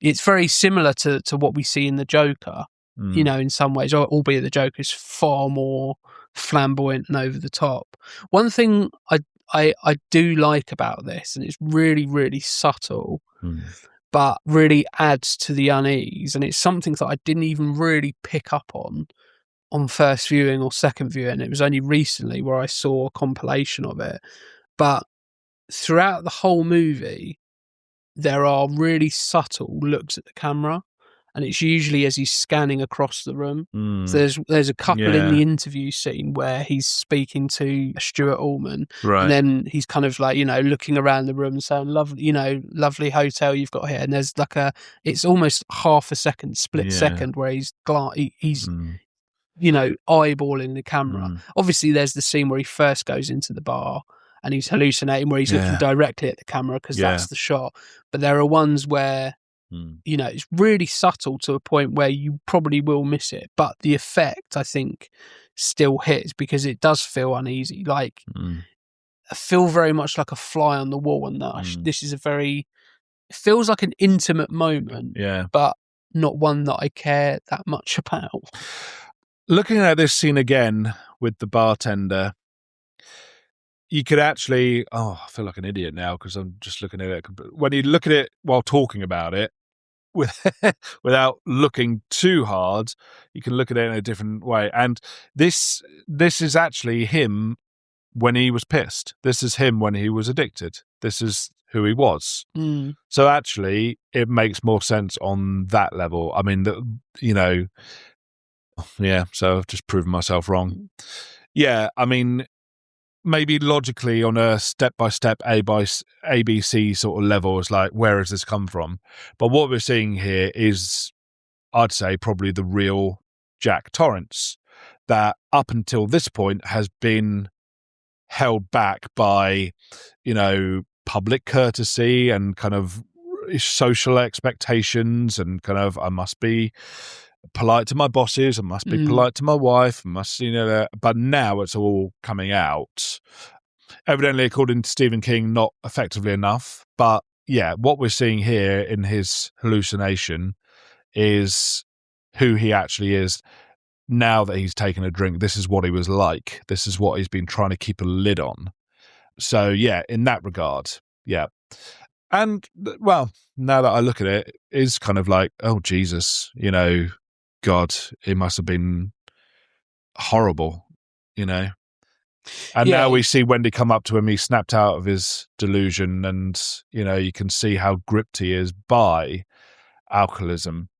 It's very similar to what we see in the Joker. In some ways, albeit the Joker is far more flamboyant and over the top. One thing I do like about this, and it's really, really subtle, but really adds to the unease, and it's something that I didn't even really pick up on first viewing or second viewing. It was only recently where I saw a compilation of it. But throughout the whole movie, there are really subtle looks at the camera, and it's usually as he's scanning across the room. So there's a couple in the interview scene where he's speaking to Stuart Allman, and then he's kind of like, looking around the room saying, lovely, lovely hotel you've got here. And there's like it's almost half a second, split second where he's eyeballing the camera. Obviously there's the scene where he first goes into the bar and he's hallucinating, where he's looking directly at the camera because that's the shot. But there are ones where it's really subtle to a point where you probably will miss it, but the effect, I think, still hits because it does feel uneasy. Like feel very much like a fly on the wall, and that this is it feels like an intimate moment, but not one that I care that much about. Looking at this scene again with the bartender, you could actually, I feel like an idiot now because I'm just looking at it. When you look at it while talking about it, without looking too hard, you can look at it in a different way. And this is actually him when he was pissed. This is him when he was addicted. This is who he was. So actually, it makes more sense on that level. I mean, so I've just proven myself wrong. Yeah, I mean, maybe logically on a step-by-step ABC sort of level, it's like, where has this come from? But what we're seeing here is, I'd say, probably the real Jack Torrance, that up until this point has been held back by, public courtesy and kind of social expectations and kind of, I must be polite to my bosses, I must be polite to my wife, but now it's all coming out. Evidently, according to Stephen King, not effectively enough. But yeah, what we're seeing here in his hallucination is who he actually is now that he's taken a drink. This is what he was like. This is what he's been trying to keep a lid on. So yeah, in that regard, yeah. And well, now that I look at it, it's kind of like, oh Jesus, God, it must have been horrible, And now we see Wendy come up to him. He snapped out of his delusion, and you can see how gripped he is by alcoholism.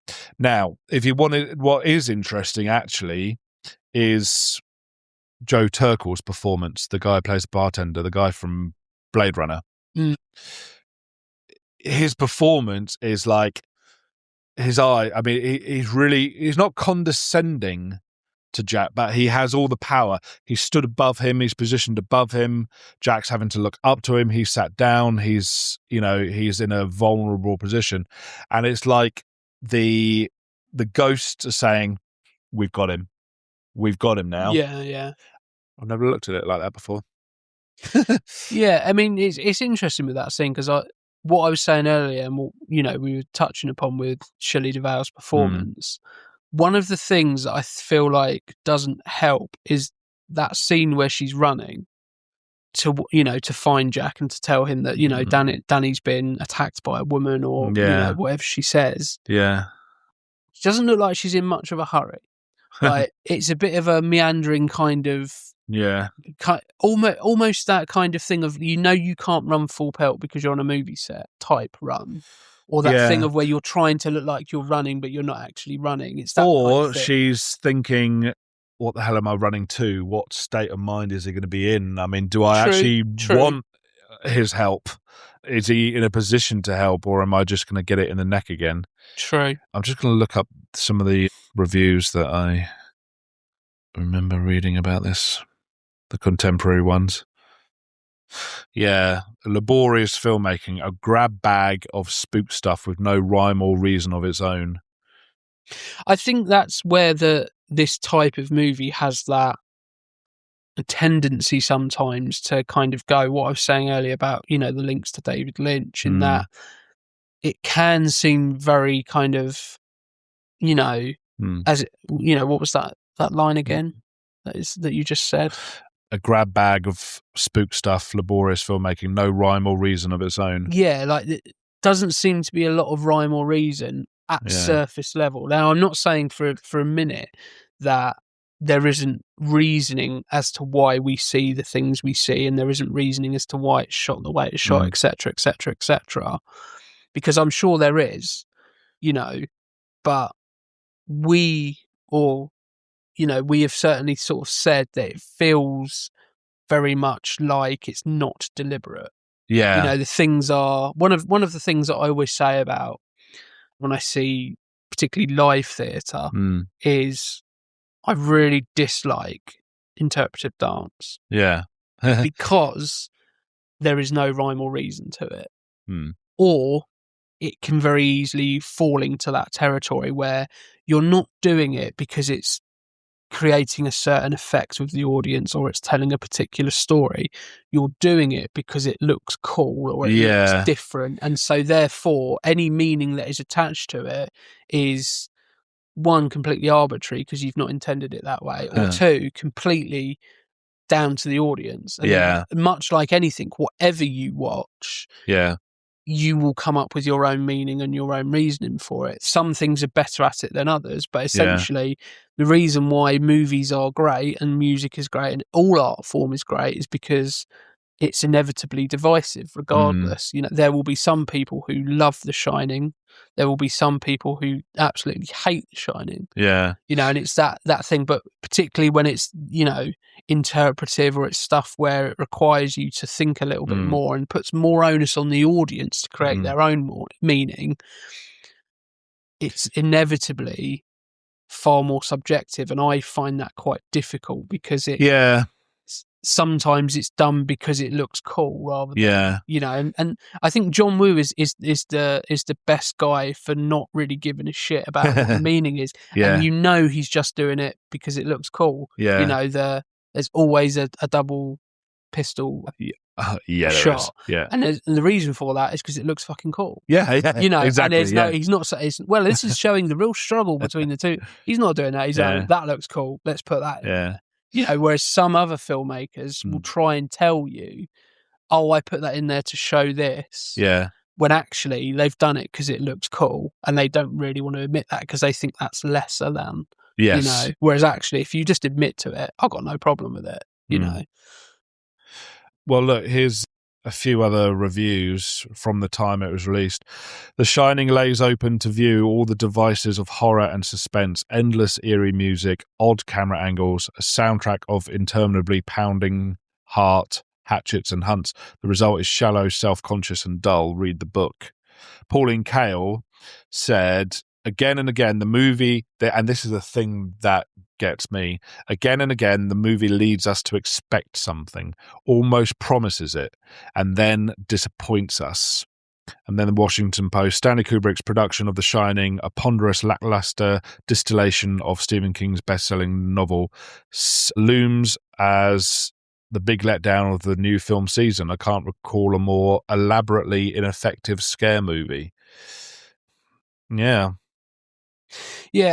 Now, if you wanted, what is interesting actually is Joe Turkel's performance. The guy who plays the bartender, the guy from Blade Runner. His performance is like his eye. I mean, he's not condescending to Jack, but he has all the power. He's stood above him. He's positioned above him. Jack's having to look up to him. He's sat down. He's in a vulnerable position. And it's like the ghosts are saying, we've got him. We've got him now. Yeah. I've never looked at it like that before. Yeah, I mean, it's interesting with that scene because what I was saying earlier and what, we were touching upon with Shelley Duvall's performance, one of the things that I feel like doesn't help is that scene where she's running to find Jack and to tell him that, Danny's been attacked by a woman or, whatever she says. Yeah. She doesn't look like she's in much of a hurry. Like, it's a bit of a meandering kind of... Yeah. Almost that kind of thing of, you can't run full pelt because you're on a movie set type run. Or that thing of where you're trying to look like you're running, but you're not actually running. It's that or kind of thing. She's thinking, what the hell am I running to? What state of mind is he going to be in? I mean, do I actually want his help? Is he in a position to help, or am I just going to get it in the neck again? True. I'm just going to look up some of the reviews that I remember reading about this, the contemporary ones. Yeah, laborious filmmaking, a grab bag of spook stuff with no rhyme or reason of its own. I think that's where this type of movie has that tendency sometimes to kind of go, what I was saying earlier about, the links to David Lynch, in that it can seem very kind of, as what was that line again that you just said? A grab bag of spook stuff, laborious filmmaking, no rhyme or reason of its own. Yeah, like it doesn't seem to be a lot of rhyme or reason at surface level. Now, I'm not saying for a minute that there isn't reasoning as to why we see the things we see, and there isn't reasoning as to why it's shot the way it's shot, etc., etc., etc. Because I'm sure there is, but we have certainly sort of said that it feels very much like it's not deliberate. Yeah. The things are one of the things that I always say about when I see particularly live theatre is I really dislike interpretive dance. Yeah. Because there is no rhyme or reason to it. Or it can very easily fall into that territory where you're not doing it because it's creating a certain effect with the audience, or it's telling a particular story, you're doing it because it looks cool or it looks different. And so therefore any meaning that is attached to it is, one, completely arbitrary because you've not intended it that way, or two, completely down to the audience. And much like anything, whatever you watch, you will come up with your own meaning and your own reasoning for it. Some things are better at it than others, but essentially the reason why movies are great and music is great and all art form is great is because it's inevitably divisive regardless. You know, there will be some people who love The Shining. There will be some people who absolutely hate The Shining. Yeah. You know, and it's that thing, but particularly when it's, you know, interpretive or it's stuff where it requires you to think a little bit more and puts more onus on the audience to create their own more meaning, it's inevitably far more subjective. And I find that quite difficult because sometimes it's done because it looks cool rather than, you know, and I think John Woo is the best guy for not really giving a shit about what the meaning is. And you know he's just doing it because it looks cool. You know, there's always a double pistol shot. And the reason for that is because it looks fucking cool. You know, exactly. And there's he's not well, this is showing the real struggle between the two. He's not doing that. He's like, that looks cool, let's put that in there. You know, whereas some other filmmakers will try and tell you, oh, I put that in there to show this. When actually they've done it because it looks cool and they don't really want to admit that because they think that's lesser than, you know. Whereas actually, if you just admit to it, I've got no problem with it, you know. Well, look, here's a few other reviews from the time it was released. The Shining lays open to view all the devices of horror and suspense, endless eerie music, odd camera angles, a soundtrack of interminably pounding heart, hatchets and hunts. The result is shallow, self-conscious and dull. Read the book. Pauline Kael said, again and again, the movie, and this is the thing that gets me, again and again, the movie leads us to expect something, almost promises it, and then disappoints us. And then the Washington Post, Stanley Kubrick's production of The Shining, a ponderous, lackluster distillation of Stephen King's best-selling novel, looms as the big letdown of the new film season. I can't recall a more elaborately ineffective scare movie. Yeah,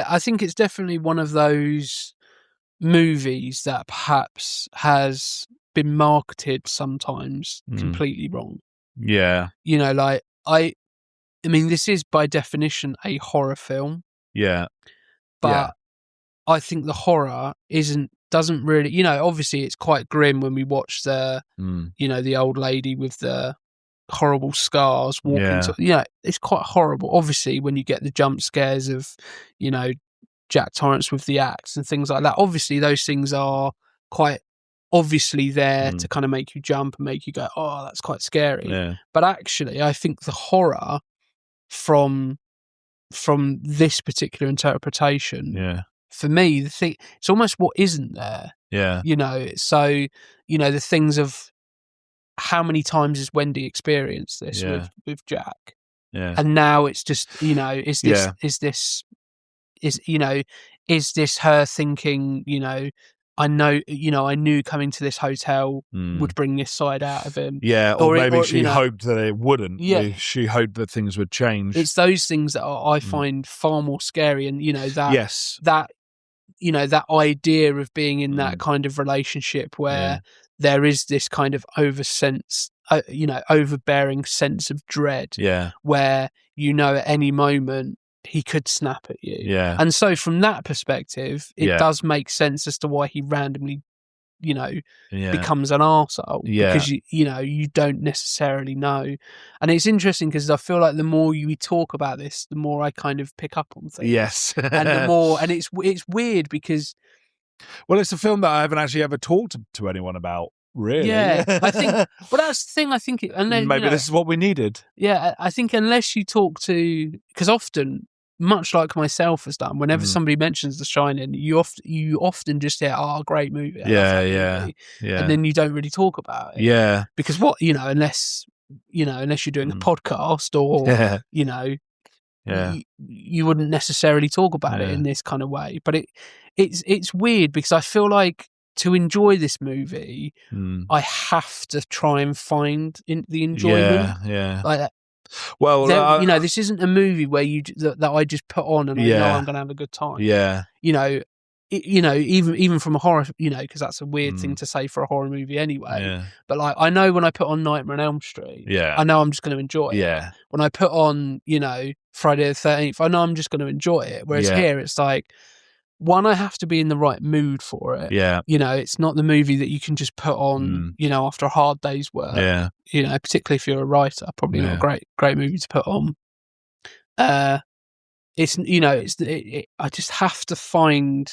I think it's definitely one of those movies that perhaps has been marketed sometimes completely wrong. You know, like I mean, this is by definition a horror film. But I think the horror doesn't really, you know, obviously it's quite grim when we watch the, you know, the old lady with the horrible scars walking to, you know, it's quite horrible. Obviously, when you get the jump scares of, you know, Jack Torrance with the axe and things like that, obviously those things are quite obviously there to kind of make you jump and make you go, oh, that's quite scary. But actually, I think the horror from this particular interpretation, for me, the thing, it's almost what isn't there. You know, so, you know, the things of how many times has Wendy experienced this with Jack? And now it's just, you know, is this her thinking, you know, I knew coming to this hotel would bring this side out of him. Or maybe she hoped that it wouldn't. She hoped that things would change. It's those things that I find far more scary, and you know that you know, that idea of being in that kind of relationship where there is this kind of overbearing sense of dread, where, you know, at any moment he could snap at you. And so from that perspective, it does make sense as to why he randomly, you know, becomes an arsehole, because you know, you don't necessarily know. And it's interesting because I feel like the more we talk about this, the more I kind of pick up on things. And the more, and it's weird because, well, it's a film that I haven't actually ever talked to anyone about, really. I think, but that's the thing, I think, unless, maybe this is what we needed. I think unless you talk to, because often, much like myself has done, whenever somebody mentions The Shining, you often just hear, "Oh, great movie." Movie. And then you don't really talk about it. Because unless you're doing a podcast or you know, Yeah. you wouldn't necessarily talk about it in this kind of way. But it's weird because I feel like to enjoy this movie, I have to try and find the enjoyment. Yeah. Like that. Well, This isn't a movie where that I just put on and I know I'm going to have a good time. Yeah. Even from a horror, because that's a weird thing to say for a horror movie anyway. Yeah. But like, I know when I put on Nightmare on Elm Street, I know I'm just going to enjoy it. Yeah. When I put on, Friday the 13th, I know I'm just going to enjoy it. Whereas here, it's like, one, I have to be in the right mood for it. Yeah. It's not the movie that you can just put on, after a hard day's work. Yeah. Particularly if you're a writer, probably not a great movie to put on. It's I just have to find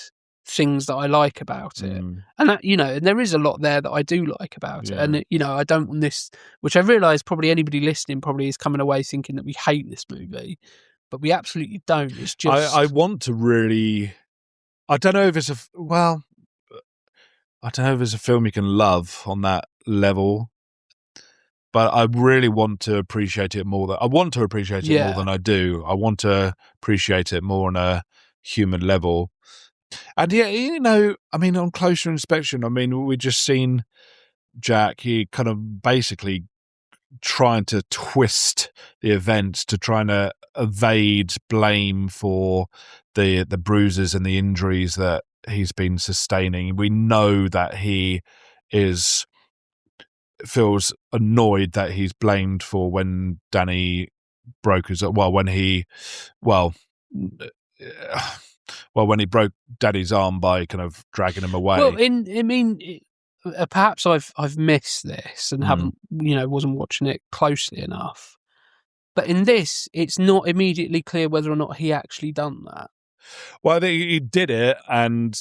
things that I like about it, and that, and there is a lot there that I do like about it, and I don't want this, which I realise probably anybody listening probably is coming away thinking that we hate this movie, but we absolutely don't. It's just I want to really. I don't know if it's a film you can love on that level, but I really want to appreciate it more. More than I do. I want to appreciate it more on a human level. And on closer inspection, we just seen Jack. He kind of basically trying to twist the events to trying to evade blame for the bruises and the injuries that he's been sustaining. We know that he feels annoyed that he's blamed for when Danny broke his when he broke Daddy's arm by kind of dragging him away. Well, perhaps I've missed this and haven't, wasn't watching it closely enough. But in this, it's not immediately clear whether or not he actually done that. Well, he did it, and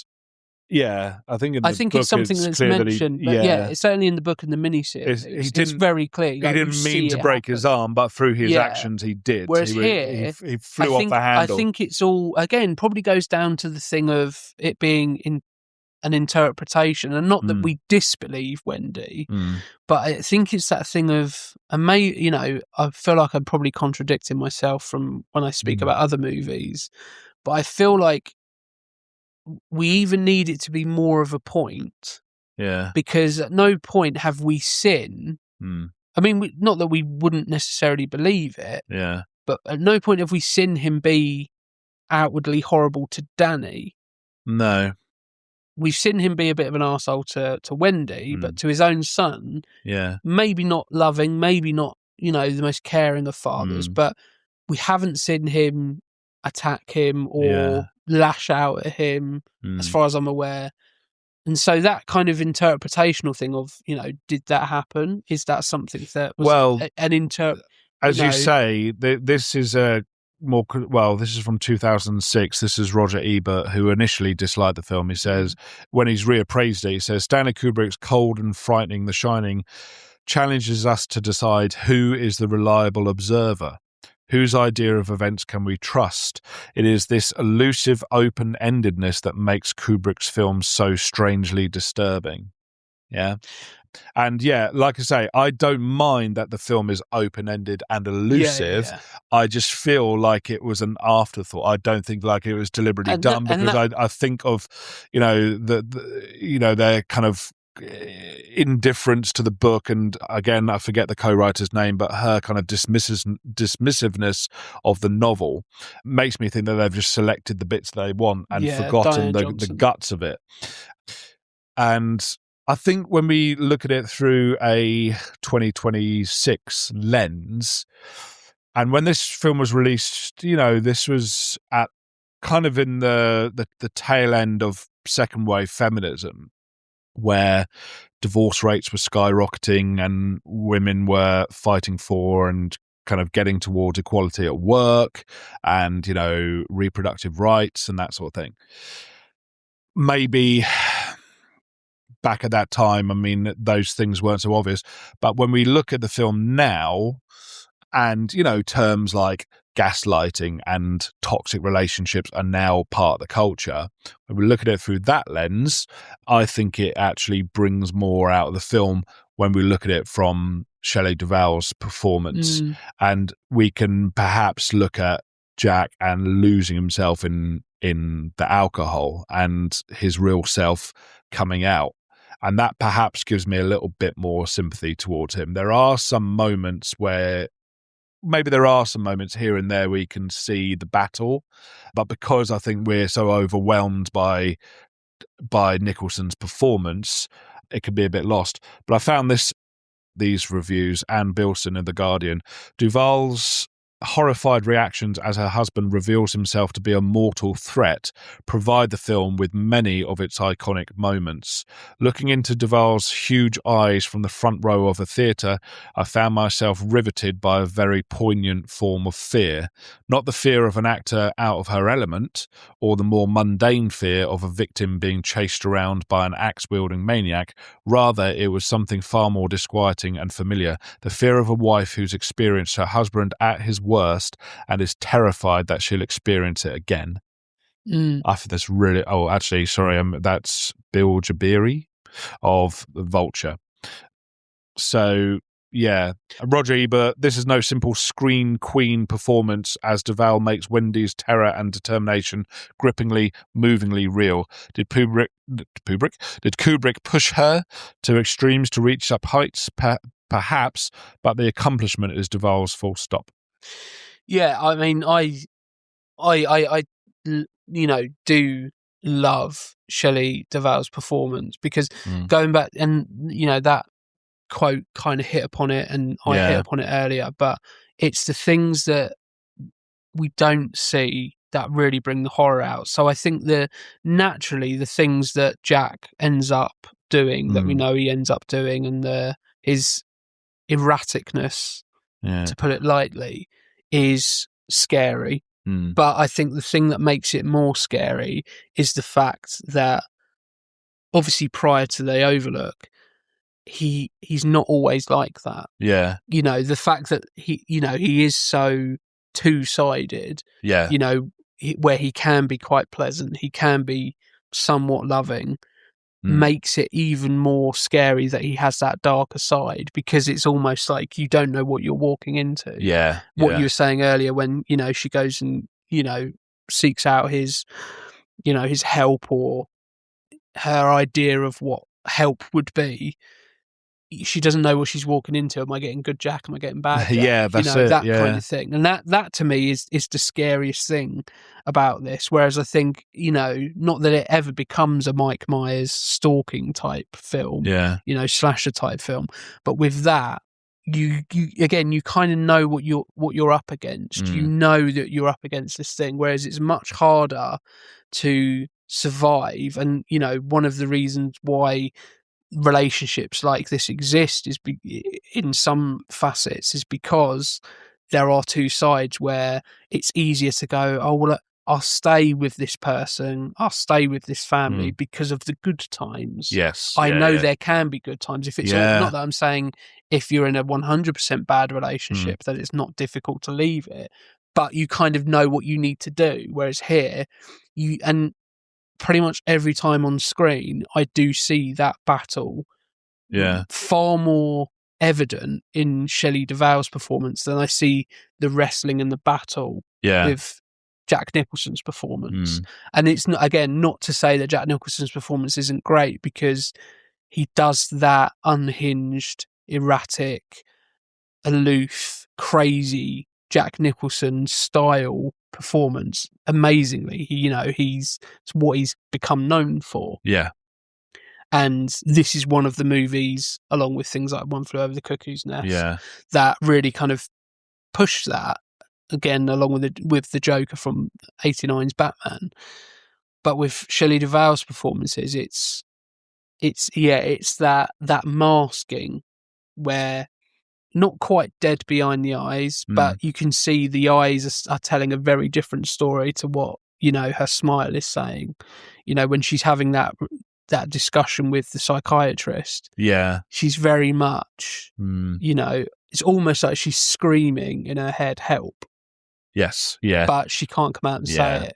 I think it's something that's mentioned. It's certainly in the book and the miniseries. It's very clear. He didn't mean to break his arm, but through his actions, he did. Whereas here, he flew off the handle. I think it's all, again, probably goes down to the thing of it being an interpretation, and not that we disbelieve Wendy, but I think it's that thing of, I feel like I'm probably contradicting myself from when I speak about other movies, but I feel like we even need it to be more of a point. Yeah. Because at no point have we seen, not that we wouldn't necessarily believe it, but at no point have we seen him be outwardly horrible to Danny. No. We've seen him be a bit of an arsehole to Wendy, but to his own son, maybe not loving, maybe not, the most caring of fathers, but we haven't seen him attack him or lash out at him, as far as I'm aware. And so that kind of interpretational thing of, did that happen? Is that something that was as you say, this is this is from 2006. This is Roger Ebert, who initially disliked the film. He says, when he's reappraised it, he says, Stanley Kubrick's cold and frightening The Shining challenges us to decide who is the reliable observer. Whose idea of events can we trust? It is this elusive open-endedness that makes Kubrick's films so strangely disturbing. Yeah. And like I say, I don't mind that the film is open-ended and elusive. I just feel like it was an afterthought. I don't think like it was deliberately done, because I think of, their kind of indifference to the book, and again I forget the co-writer's name, but her kind of dismissiveness of the novel makes me think that they've just selected the bits they want and forgotten the guts of it. And I think when we look at it through a 2026 lens, and when this film was released, this was at kind of in the tail end of second wave feminism, where divorce rates were skyrocketing and women were fighting for and kind of getting towards equality at work and, reproductive rights and that sort of thing. Maybe back at that time, those things weren't so obvious. But when we look at the film now, and, terms like gaslighting and toxic relationships are now part of the culture, when we look at it through that lens, I think it actually brings more out of the film when we look at it from Shelley Duvall's performance. And we can perhaps look at Jack and losing himself in the alcohol and his real self coming out. And that perhaps gives me a little bit more sympathy towards him. There are some moments here and there where you can see the battle, but because I think we're so overwhelmed by Nicholson's performance, it can be a bit lost. But I found these reviews, Anne Bilson in The Guardian, Duvall's horrified reactions as her husband reveals himself to be a mortal threat provide the film with many of its iconic moments. Looking into Duvall's huge eyes from the front row of a theatre, I found myself riveted by a very poignant form of fear. Not the fear of an actor out of her element, or the more mundane fear of a victim being chased around by an axe-wielding maniac. Rather, it was something far more disquieting and familiar, the fear of a wife who's experienced her husband at his worst and is terrified that she'll experience it again. I think that's really... Oh, actually, sorry, that's Bill Jabiri of Vulture. So, yeah. Roger Ebert, this is no simple screen queen performance as Duvall makes Wendy's terror and determination grippingly, movingly real. Did Kubrick push her to extremes to reach up heights? Perhaps, but the accomplishment is Duvall's full stop. Yeah, I mean, I do love Shelley Duvall's performance because going back and, that quote kind of hit upon it and I hit upon it earlier, but it's the things that we don't see that really bring the horror out. So I think naturally the things that Jack ends up doing, that we know he ends up doing, and his erraticness, to put it lightly, is scary. But I think the thing that makes it more scary is the fact that obviously prior to the Overlook, he's not always like that. Yeah. The fact that he is so two-sided. Yeah. Where he can be quite pleasant, he can be somewhat loving, makes it even more scary that he has that darker side, because it's almost like you don't know what you're walking into. Yeah. What you were saying earlier when, she goes and, seeks out his help or her idea of what help would be. She doesn't know what she's walking into. Am I getting good Jack? Am I getting bad Jack? Yeah, that's it. That kind of thing. And that to me is the scariest thing about this. Whereas I think, not that it ever becomes a Mike Myers stalking type film, slasher type film, but with that, you kind of know what you're up against. You know that you're up against this thing, whereas it's much harder to survive. And, one of the reasons why relationships like this exist is in some facets is because there are two sides where it's easier to go, oh well, I'll stay with this person, I'll stay with this family because of the good times. Yes, I know there can be good times. If it's not that I'm saying if you're in a 100% bad relationship that it's not difficult to leave it, but you kind of know what you need to do. Whereas here, and pretty much every time on screen, I do see that battle far more evident in Shelley Duvall's performance than I see the wrestling and the battle with Jack Nicholson's performance. And it's not to say that Jack Nicholson's performance isn't great, because he does that unhinged, erratic, aloof, crazy Jack Nicholson style performance amazingly. He's what he's become known for. Yeah. And this is one of the movies, along with things like One Flew Over the Cuckoo's Nest, that really kind of push that, again, along with the Joker from 89's Batman. But with Shelley Duvall's performances, it's that masking where not quite dead behind the eyes, but you can see the eyes are telling a very different story to what, her smile is saying. When she's having that discussion with the psychiatrist, she's very much, it's almost like she's screaming in her head, help. Yes. Yeah. But she can't come out and say it,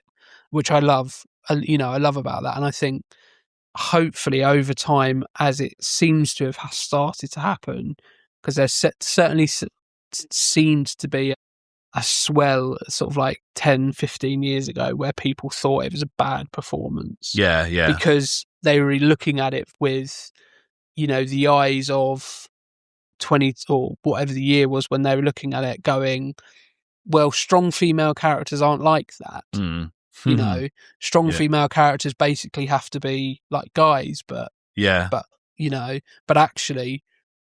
which I love. I love about that. And I think hopefully over time, as it seems to have started to happen, because there certainly seemed to be swell sort of like 10, 15 years ago where people thought it was a bad performance. Yeah. Because they were looking at it with, the eyes of 20 or whatever the year was when they were looking at it going, well, strong female characters aren't like that. Strong female characters basically have to be like guys, but actually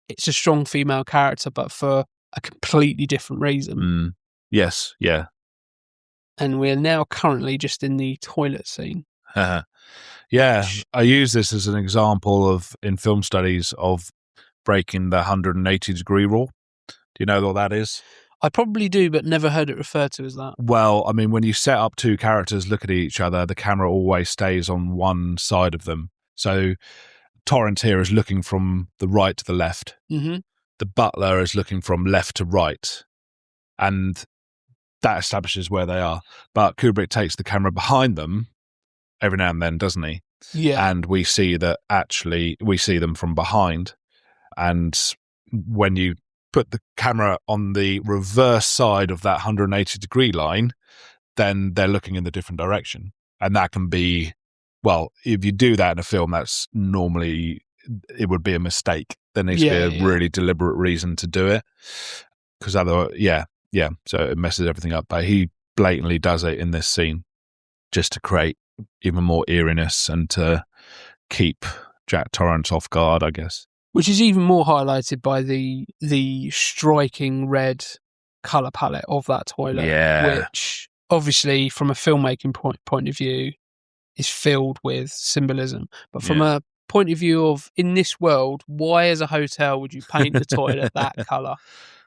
it's a strong female character, but for a completely different reason. Yes, yeah. And we're now currently just in the toilet scene. Yeah, I use this as an example in film studies of breaking the 180-degree rule. Do you know what that is? I probably do, but never heard it referred to as that. Well, I mean, when you set up two characters look at each other, the camera always stays on one side of them. So Torrance here is looking from the right to the left. Mm-hmm. The butler is looking from left to right. And that establishes where they are. But Kubrick takes the camera behind them every now and then, doesn't he? Yeah. And we see them from behind. And when you put the camera on the reverse side of that 180-degree line, then they're looking in the different direction. And that can be, well, if you do that in a film, that's normally, it would be a mistake. There needs to be a really deliberate reason to do it. Because otherwise, so it messes everything up. But he blatantly does it in this scene just to create even more eeriness and to keep Jack Torrance off guard, I guess. Which is even more highlighted by the striking red colour palette of that toilet, which obviously from a filmmaking point of view is filled with symbolism. But from a point of view of, in this world, why as a hotel would you paint the toilet that colour?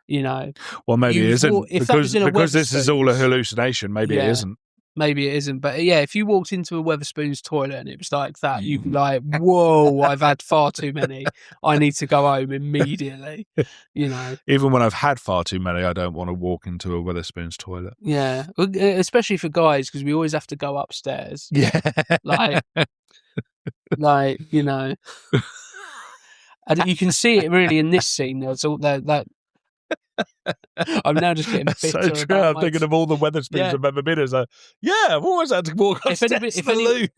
Well, maybe it isn't, because this is all a hallucination. Maybe it isn't. Maybe it isn't, but if you walked into a Wetherspoons toilet and it was like that, you'd be like, whoa, I've had far too many. I need to go home immediately, Even when I've had far too many, I don't want to walk into a Wetherspoons toilet. Yeah, especially for guys, because we always have to go upstairs. Yeah. And you can see it really in this scene. There's all that. I'm now just getting bitter. So true. I'm thinking of all the Wetherspoons I've ever been. I've always had to walk upstairs.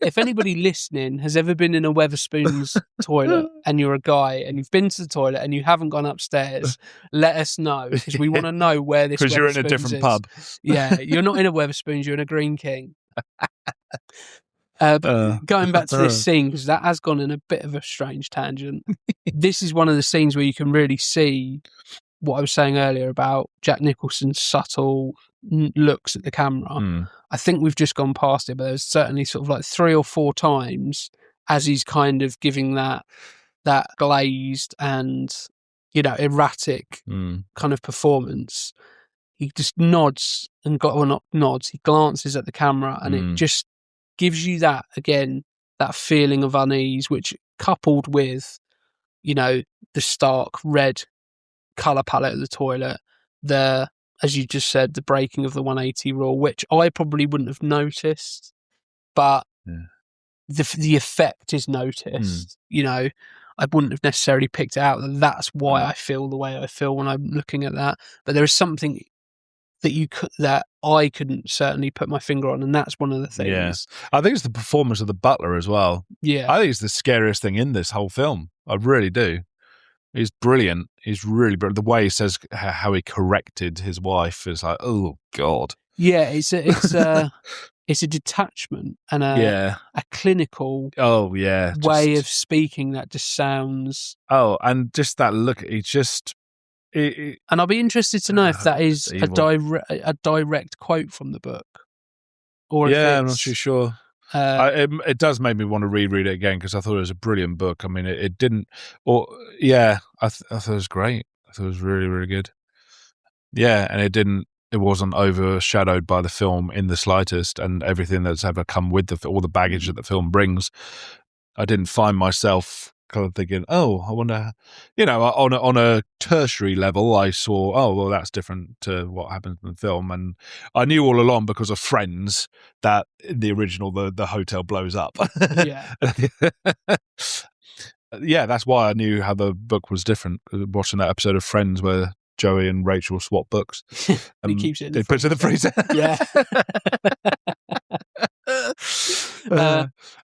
If anybody listening has ever been in a Wetherspoons toilet and you're a guy and you've been to the toilet and you haven't gone upstairs, let us know, because we want to know where this. Because you're in a different pub. Yeah, you're not in a Wetherspoons. You're in a Green King. Going back to this scene, because that has gone in a bit of a strange tangent. This is one of the scenes where you can really see what I was saying earlier about Jack Nicholson's subtle looks at the camera. I think we've just gone past it, but there's certainly sort of like 3 or 4 times as he's kind of giving that glazed and erratic kind of performance. He just nods and not nods. He glances at the camera, and it just gives you that feeling of unease, which coupled with the stark red colour palette of the toilet, as you just said, the breaking of the 180 rule, which I probably wouldn't have noticed, but the effect is noticed. I wouldn't have necessarily picked it out. That's why I feel the way I feel when I'm looking at that. But there is something that I couldn't certainly put my finger on, and that's one of the things. Yeah. I think it's the performance of the butler as well. Yeah, I think it's the scariest thing in this whole film. I really do. He's brilliant. He's really brilliant. The way he says how he corrected his wife is like, oh God. Yeah, it's a detachment and a clinical way of speaking that just sounds. Oh, and just that look. He just. And I'll be interested to know if that is a direct quote from the book, or if I'm not too sure. It does make me want to reread it again, because I thought it was a brilliant book. I mean, it didn't. I thought it was great. I thought it was really, really good. Yeah, and it didn't. It wasn't overshadowed by the film in the slightest, and everything that's ever come with all the baggage that the film brings. I didn't find myself kind of thinking, oh, I wonder, on a tertiary level, I saw, oh, well, that's different to what happens in the film. And I knew all along, because of Friends, that in the original, the hotel blows up. Yeah. Yeah, that's why I knew how the book was different. Watching that episode of Friends where Joey and Rachel swap books. He keeps it in the he puts it in the freezer. Yeah.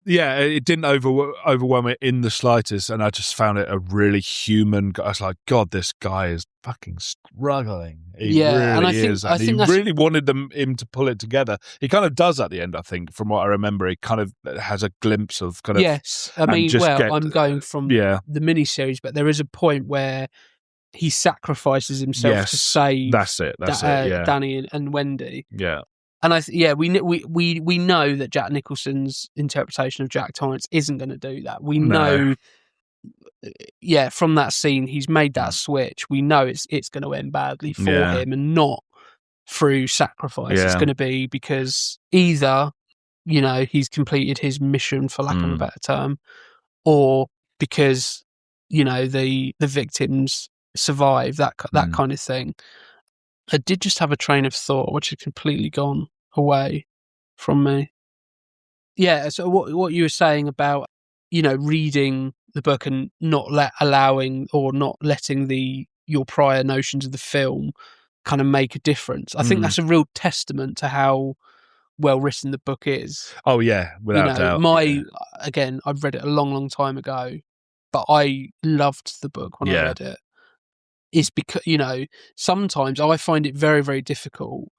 Yeah, it didn't overwhelm it in the slightest, and I just found it a really human. I was like, God, this guy is fucking struggling. He really is, and he really wanted him to pull it together. He kind of does at the end, I think, from what I remember. He kind of has a glimpse of kind of. Yes, I mean, I'm going from the miniseries, but there is a point where he sacrifices himself to save. That's it. Yeah. Danny and Wendy. Yeah. And we know that Jack Nicholson's interpretation of Jack Torrance isn't going to do that. We know, from that scene, he's made that switch. We know it's going to end badly for him, and not through sacrifice. It's going to be because either, he's completed his mission, for lack of a better term, or because, the victims survive, that kind of thing. I did just have a train of thought which had completely gone away from me. Yeah, so what you were saying about, reading the book and not allowing or not letting your prior notions of the film kind of make a difference. I think that's a real testament to how well written the book is. Oh yeah, without doubt. Again, I've read it a long, long time ago, but I loved the book when I read it. Is because, sometimes I find it very, very difficult.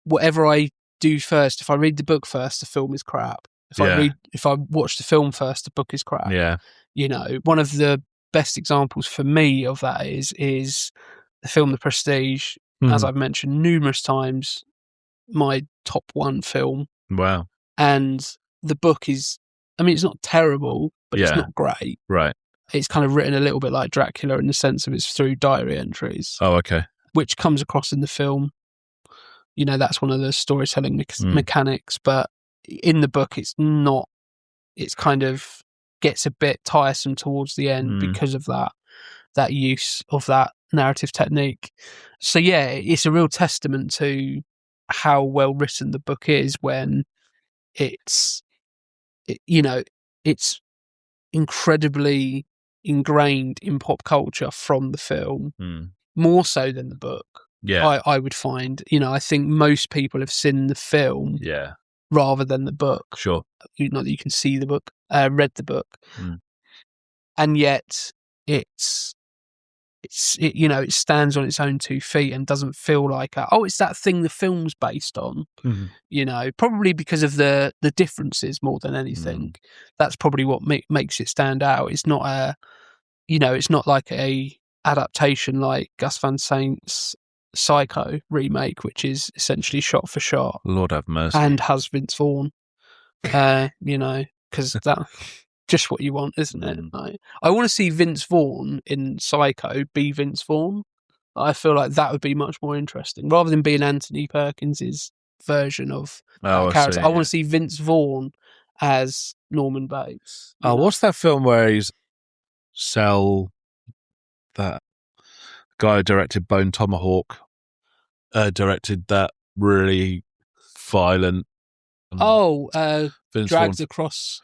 Whatever I do first, if I read the book first, the film is crap. If I watch the film first, the book is crap. Yeah. One of the best examples for me of that is the film The Prestige, as I've mentioned numerous times, my top one film. Wow. And the book is, it's not terrible, but it's not great. Right. It's kind of written a little bit like Dracula in the sense of it's through diary entries. Oh, okay. Which comes across in the film. That's one of the storytelling mechanics, but in the book it's not. It's kind of gets a bit tiresome towards the end because of that use of that narrative technique. So yeah, it's a real testament to how well written the book is when it's incredibly ingrained in pop culture from the film, more so than the book. Yeah, I would find. I think most people have seen the film, rather than the book. Sure, not that you can see the book, read the book, and yet it stands on its own 2 feet and doesn't feel like it's that thing the film's based on. Probably because of the differences more than anything. That's probably what makes it stand out. It's not it's not like a adaptation like Gus Van Sant's Psycho remake, which is essentially shot for shot. Lord have mercy. And has Vince Vaughn. Because that just what you want, isn't it? Like, I want to see Vince Vaughn in Psycho be Vince Vaughn. I feel like that would be much more interesting rather than being Anthony Perkins's version of that character. I want to see Vince Vaughn as Norman Bates. What's that film where he's that guy who directed Bone Tomahawk? Directed that really violent. Drags Across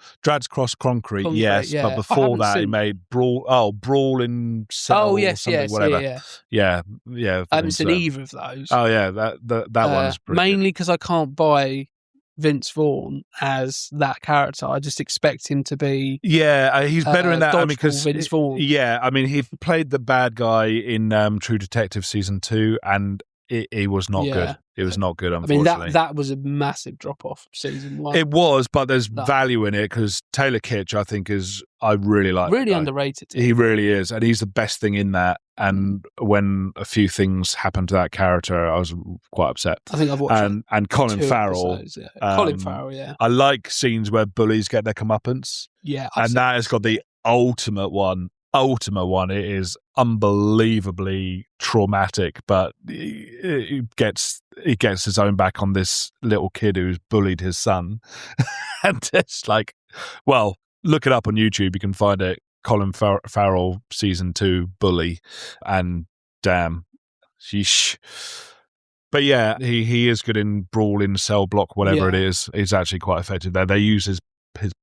Concrete. Yes, yeah. But before that, he made Brawl in Cell. Oh yes, or something, whatever. Yeah. I haven't seen either of those. Oh yeah, that one's mainly because I can't buy Vince Vaughn as that character. I just expect him to be. Yeah, he's better in that. Because Vince Vaughn. Yeah, he played the bad guy in True Detective season 2, and it was not good. It was not good, unfortunately. That was a massive drop off season 1. It was, but there's value in it because Taylor Kitsch, I think, I really like. Really underrated. He really is, and he's the best thing in that. And when a few things happened to that character, I was quite upset. I think I've watched and Colin Farrell. Episodes, yeah. Colin Farrell, yeah. I like scenes where bullies get their comeuppance. Yeah, and that has got the ultimate one. It is unbelievably traumatic, but he gets his own back on this little kid who's bullied his son. And it's like, well, look it up on YouTube. You can find it. Colin Farrell season 2 bully, and damn, sheesh. But yeah, he is good in Brawl in Cell Block, whatever it is. He's actually quite effective there. They use his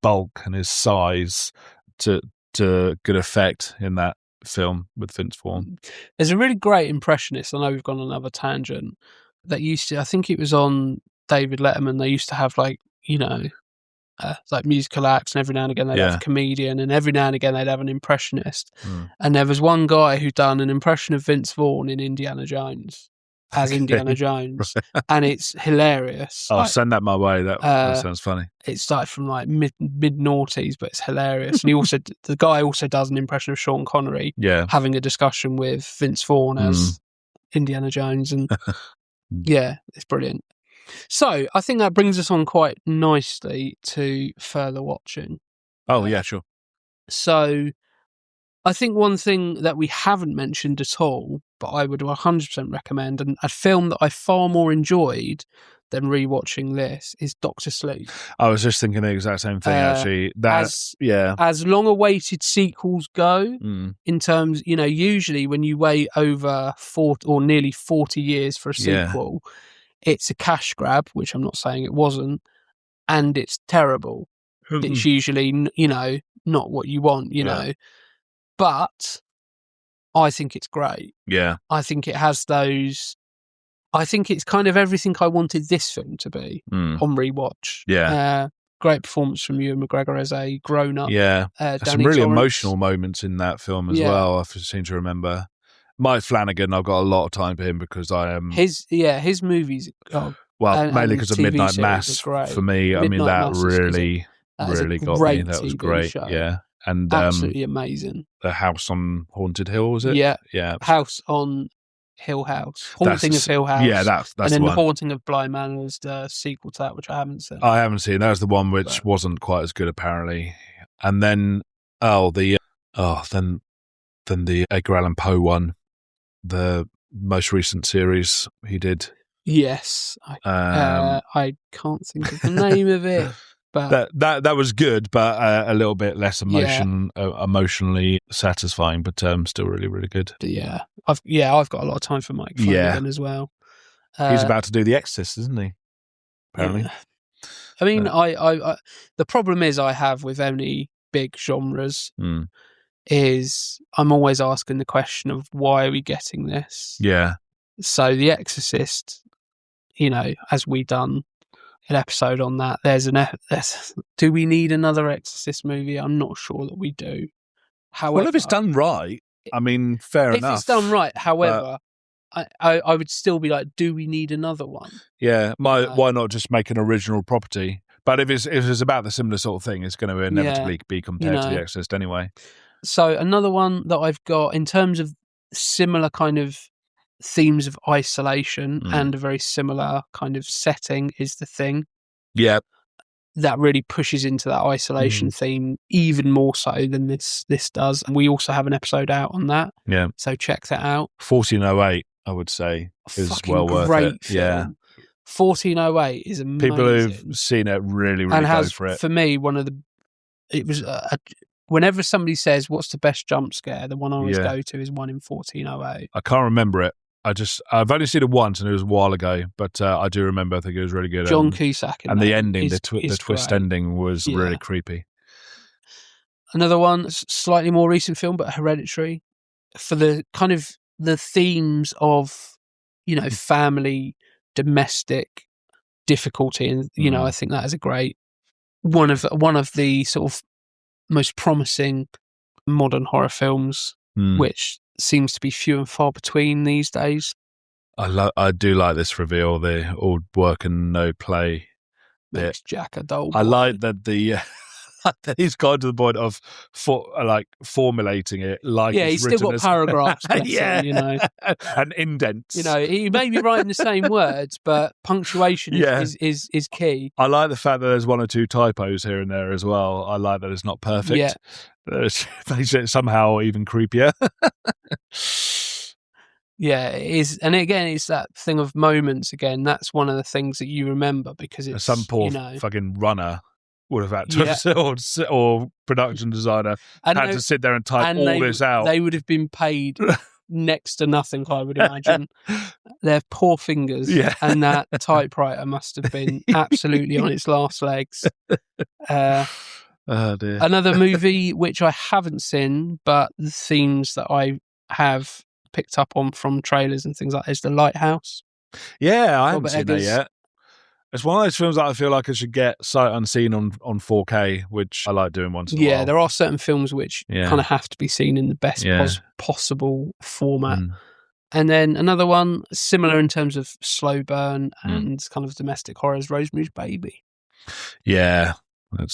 bulk and his size to good effect in that. film with Vince Vaughn. There's a really great impressionist. I know we've gone on another tangent. That used to, I think it was on David Letterman. They used to have like musical acts, and every now and again they'd have a comedian, and every now and again they'd have an impressionist. And there was one guy who done an impression of Vince Vaughn in Indiana Jones as Indiana Jones, and it's hilarious. I'll send that my way. That sounds funny. It started from like mid noughties, but it's hilarious. And the guy also does an impression of Sean Connery, having a discussion with Vince Vaughn as Indiana Jones, and it's brilliant. So I think that brings us on quite nicely to further watching. Oh yeah, sure. So I think one thing that we haven't mentioned at all, but I would 100% recommend, and a film that I far more enjoyed than rewatching this, is Doctor Sleep. I was just thinking the exact same thing, actually. As long-awaited sequels go, in terms, usually when you wait over 40 or nearly 40 years for a sequel, it's a cash grab, which I'm not saying it wasn't, and it's terrible. It's usually, not what you want, know. But I think it's great. Yeah. I think it has those... I think it's kind of everything I wanted this film to be on rewatch. Yeah. Great performance from Ewan McGregor as a grown-up. Yeah. Some really emotional moments in that film as well, I seem to remember. Mike Flanagan, I've got a lot of time for him because I am... His movies... mainly because of Midnight Mass for me. I mean, that really got me. That was great. Show. Yeah. And absolutely amazing. The House on Haunted Hill, was it? Yeah. House on Hill House. Haunting of Hill House. Yeah, that's and then the The Haunting of Bly Manor was the sequel to that, which I haven't seen. I haven't seen. That was the one which wasn't quite as good, apparently. And then the Edgar Allan Poe one, the most recent series he did. Yes, I can't think of the name of it. But that was good, but a little bit less emotionally satisfying, but still really, really good. Yeah, I've got a lot of time for Mike Flanagan as well. He's about to do The Exorcist, isn't he? Apparently. Yeah. I mean, I the problem is I have with any big genres is I'm always asking the question of why are we getting this? Yeah. So The Exorcist, as we done an episode on that, do we need another Exorcist movie? I'm not sure that we do. However, if it's done right, I mean, fair enough. If it's done right, however, I would still be like, do we need another one? Yeah, why not just make an original property? But if it's about the similar sort of thing, it's going to inevitably be compared to The Exorcist anyway. So another one that I've got in terms of similar kind of themes of isolation and a very similar kind of setting is The Thing. Yeah. That really pushes into that isolation theme even more so than this does. And we also have an episode out on that. Yeah. So check that out. 1408, I would say, is well worth it. Film. Yeah. 1408 is amazing. People who've seen it really, really go for it. For me, whenever somebody says, what's the best jump scare, the one I always go to is one in 1408. I can't remember it. I've only seen it once and it was a while ago, but I do remember. I think it was really good. John Cusack. And the ending, the twist ending was really creepy. Another one, slightly more recent film, but Hereditary, for the kind of the themes of, family, domestic difficulty. And, I think that is a great, one of the sort of most promising modern horror films, which seems to be few and far between these days. I do like this reveal, the all work and no play. Makes Jack a dull boy. I like that that he's gone to the point of formulating it like he's still got paragraphs. And indents. He may be writing the same words, but punctuation is key. I like the fact that there's one or two typos here and there as well. I like that it's not perfect. Yeah. It makes it somehow even creepier. Yeah, it is. And again, it's that thing of moments again. That's one of the things that you remember because it's... Some poor fucking runner would have had to or production designer had to sit there and type all this out. They would have been paid next to nothing, I would imagine. Their poor fingers. Yeah. And that typewriter must have been absolutely on its last legs. Oh dear. Another movie which I haven't seen, but the themes that I have picked up on from trailers and things like that is The Lighthouse. Yeah, I haven't Robert seen that Eggers. yet. It's one of those films that I feel like I should get sight unseen on 4K, which I like doing once in a while. Yeah, there are certain films which kind of have to be seen in the best possible format. And then another one, similar in terms of slow burn and kind of domestic horrors, Rosemary's Baby. Yeah, I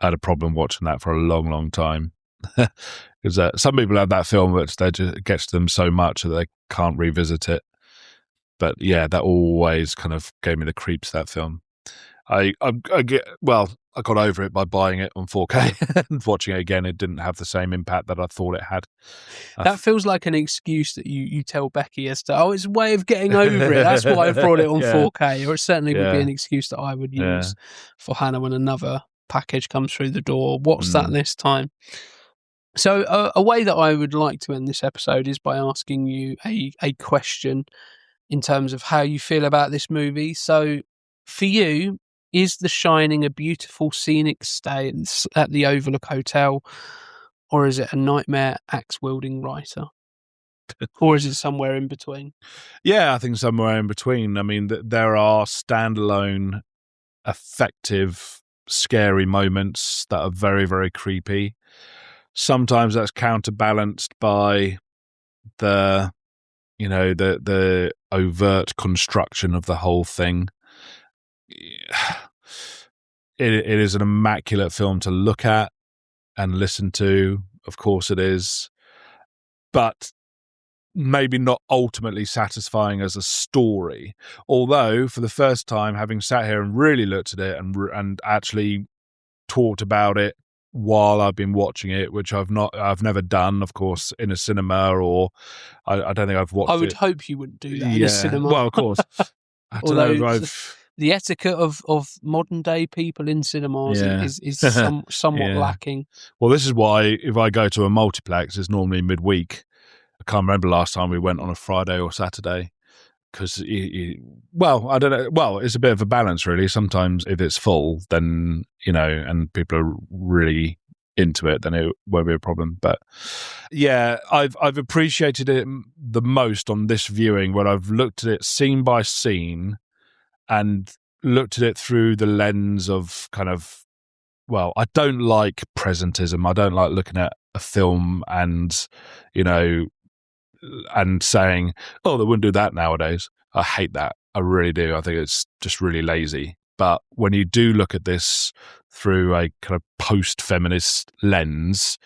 had a problem watching that for a long, long time. Because some people have that film which it gets to them so much that they can't revisit it. But yeah, that always kind of gave me the creeps, that film. I got over it by buying it on 4K and watching it again. It didn't have the same impact that I thought it had. That feels like an excuse that you tell Becky as to, it's a way of getting over it. That's why I brought it on 4K. Or it certainly would be an excuse that I would use for Hannah when another package comes through the door. What's that this time? So a way that I would like to end this episode is by asking you a question in terms of how you feel about this movie. So for you, is The Shining a beautiful scenic stay at the Overlook Hotel, or is it a nightmare axe-wielding writer? Or is it somewhere in between? Yeah, I think somewhere in between. I mean, there are standalone, effective, scary moments that are very, very creepy. Sometimes that's counterbalanced by the overt construction of the whole thing. It is an immaculate film to look at and listen to. Of course it is. But maybe not ultimately satisfying as a story. Although, for the first time, having sat here and really looked at it and actually talked about it while I've been watching it, which I've never done, of course, in a cinema, or I don't think I've watched it. I would hope you wouldn't do that in a cinema. Well, of course. I don't know if the etiquette of modern day people in cinemas is somewhat lacking. Well, this is why if I go to a multiplex, it's normally midweek. I can't remember last time we went on a Friday or Saturday. Because, I don't know. Well, it's a bit of a balance, really. Sometimes if it's full, then, and people are really into it, then it won't be a problem. But yeah, I've appreciated it the most on this viewing when I've looked at it scene by scene and looked at it through the lens of kind of, I don't like presentism. I don't like looking at a film and, and saying, they wouldn't do that nowadays. I hate that. I really do. I think it's just really lazy. But when you do look at this through a kind of post-feminist lens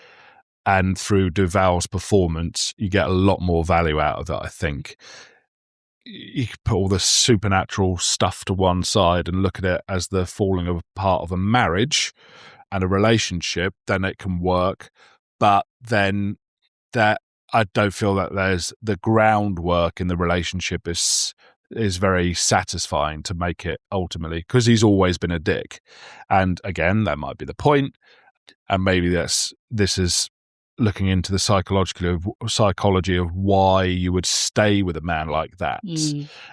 and through Duvall's performance, you get a lot more value out of it, I think. You can put all the supernatural stuff to one side and look at it as the falling apart of a marriage and a relationship, then it can work. But then that I don't feel that there's the groundwork in the relationship is very satisfying to make it ultimately, because he's always been a dick. And again, that might be the point. And maybe this is looking into the psychology of why you would stay with a man like that.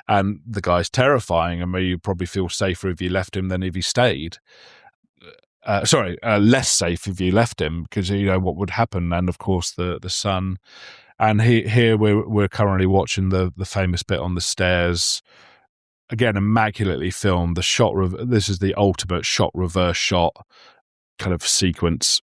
And the guy's terrifying, and maybe you probably feel safer if you left him than if he stayed. Less safe if you left him, because what would happen. And of course the son, and here we're currently watching the famous bit on the stairs, again immaculately filmed. The shot this is the ultimate reverse shot kind of sequence,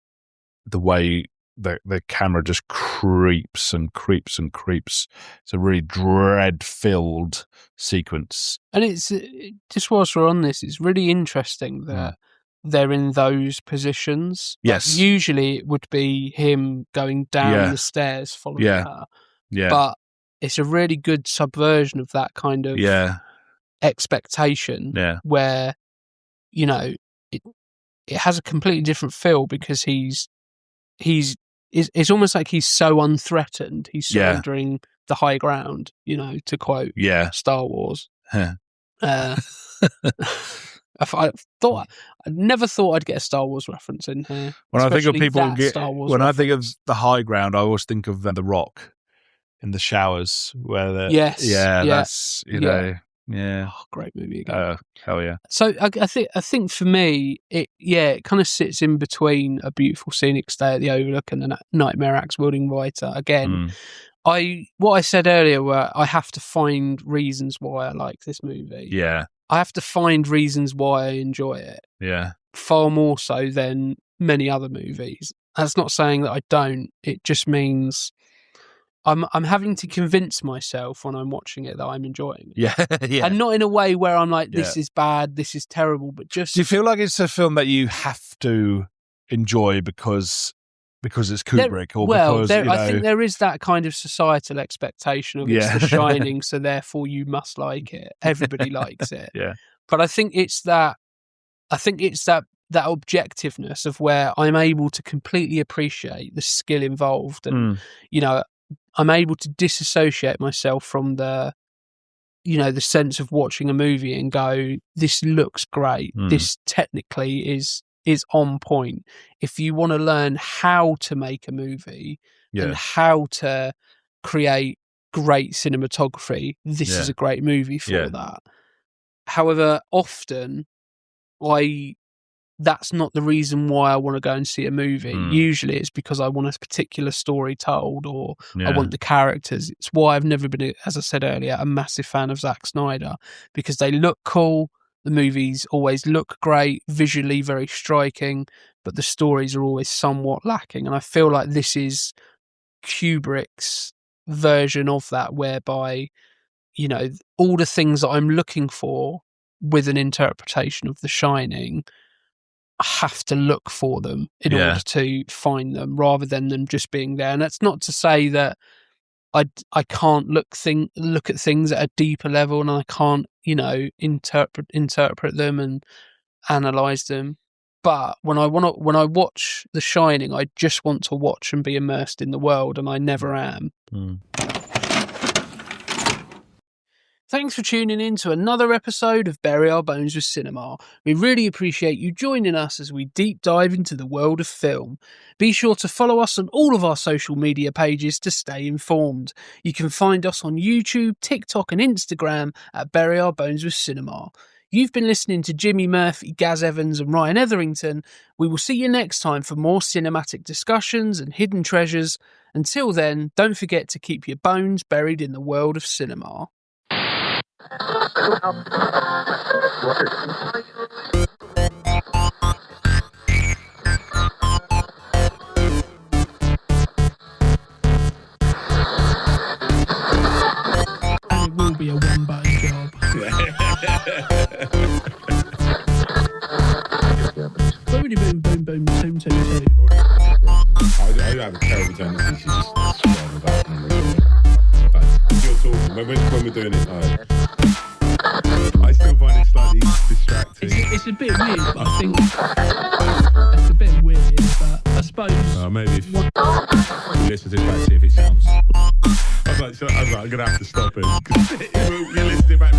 the way the camera just creeps and creeps and creeps. It's a really dread-filled sequence. And it's just whilst we're on this, it's really interesting that they're in those positions. Yes. Like, usually it would be him going down the stairs following her. Yeah. But it's a really good subversion of that kind of expectation where, it has a completely different feel, because it's almost like he's so unthreatened. He's surrendering the high ground, to quote Star Wars. I never thought I'd get a Star Wars reference in here. When I think of people I think of reference. the high ground, I always think of The Rock in the showers, where that's Yeah. Oh, great movie again. Hell yeah. So I think for me, it kind of sits in between A Beautiful Scenic Stay at the Overlook and the Nightmare Axe Wielding Writer. Again, what I said earlier, where I have to find reasons why I like this movie. Yeah. I have to find reasons why I enjoy it. Yeah. Far more so than many other movies. That's not saying that I don't. It just means I'm having to convince myself when I'm watching it that I'm enjoying it. Yeah. Yeah. And not in a way where I'm like, this is bad, this is terrible, but just... Do you feel like it's a film that you have to enjoy because it's Kubrick? I think there is that kind of societal expectation of it's The Shining, so therefore you must like it. Everybody likes it. Yeah. But I think it's that objectiveness of where I'm able to completely appreciate the skill involved and, I'm able to disassociate myself from the sense of watching a movie and go, this looks great. This technically is on point. If you want to learn how to make a movie and how to create great cinematography, this is a great movie for that. However, often that's not the reason why I want to go and see a movie. Usually it's because I want a particular story told or I want the characters. It's why I've never been, as I said earlier, a massive fan of Zack Snyder, because they look cool. The movies always look great, visually very striking, but the stories are always somewhat lacking. And I feel like this is Kubrick's version of that, whereby, all the things that I'm looking for with an interpretation of The Shining, I have to look for them in order to find them, rather than them just being there. And that's not to say that I can't look at things at a deeper level, and I can't, interpret them and analyze them. But when I watch The Shining, I just want to watch and be immersed in the world, and I never am. Thanks for tuning in to another episode of Bury Our Bones with Cinema. We really appreciate you joining us as we deep dive into the world of film. Be sure to follow us on all of our social media pages to stay informed. You can find us on YouTube, TikTok and Instagram at Bury Our Bones with Cinema. You've been listening to Jimmy Murphy, Gaz Evans and Ryan Etherington. We will see you next time for more cinematic discussions and hidden treasures. Until then, don't forget to keep your bones buried in the world of cinema. And it will be a one-button job. Boom, boom, boom, boom, boom, boom, boom. I have a terrible tendency to just swear about you're talking when we're doing it. I still find it slightly distracting. It's a bit weird, but I think it's a bit weird. But I suppose maybe if you listen to it back, see if it sounds. I was like, I'm gonna have to stop it. You listen to it back.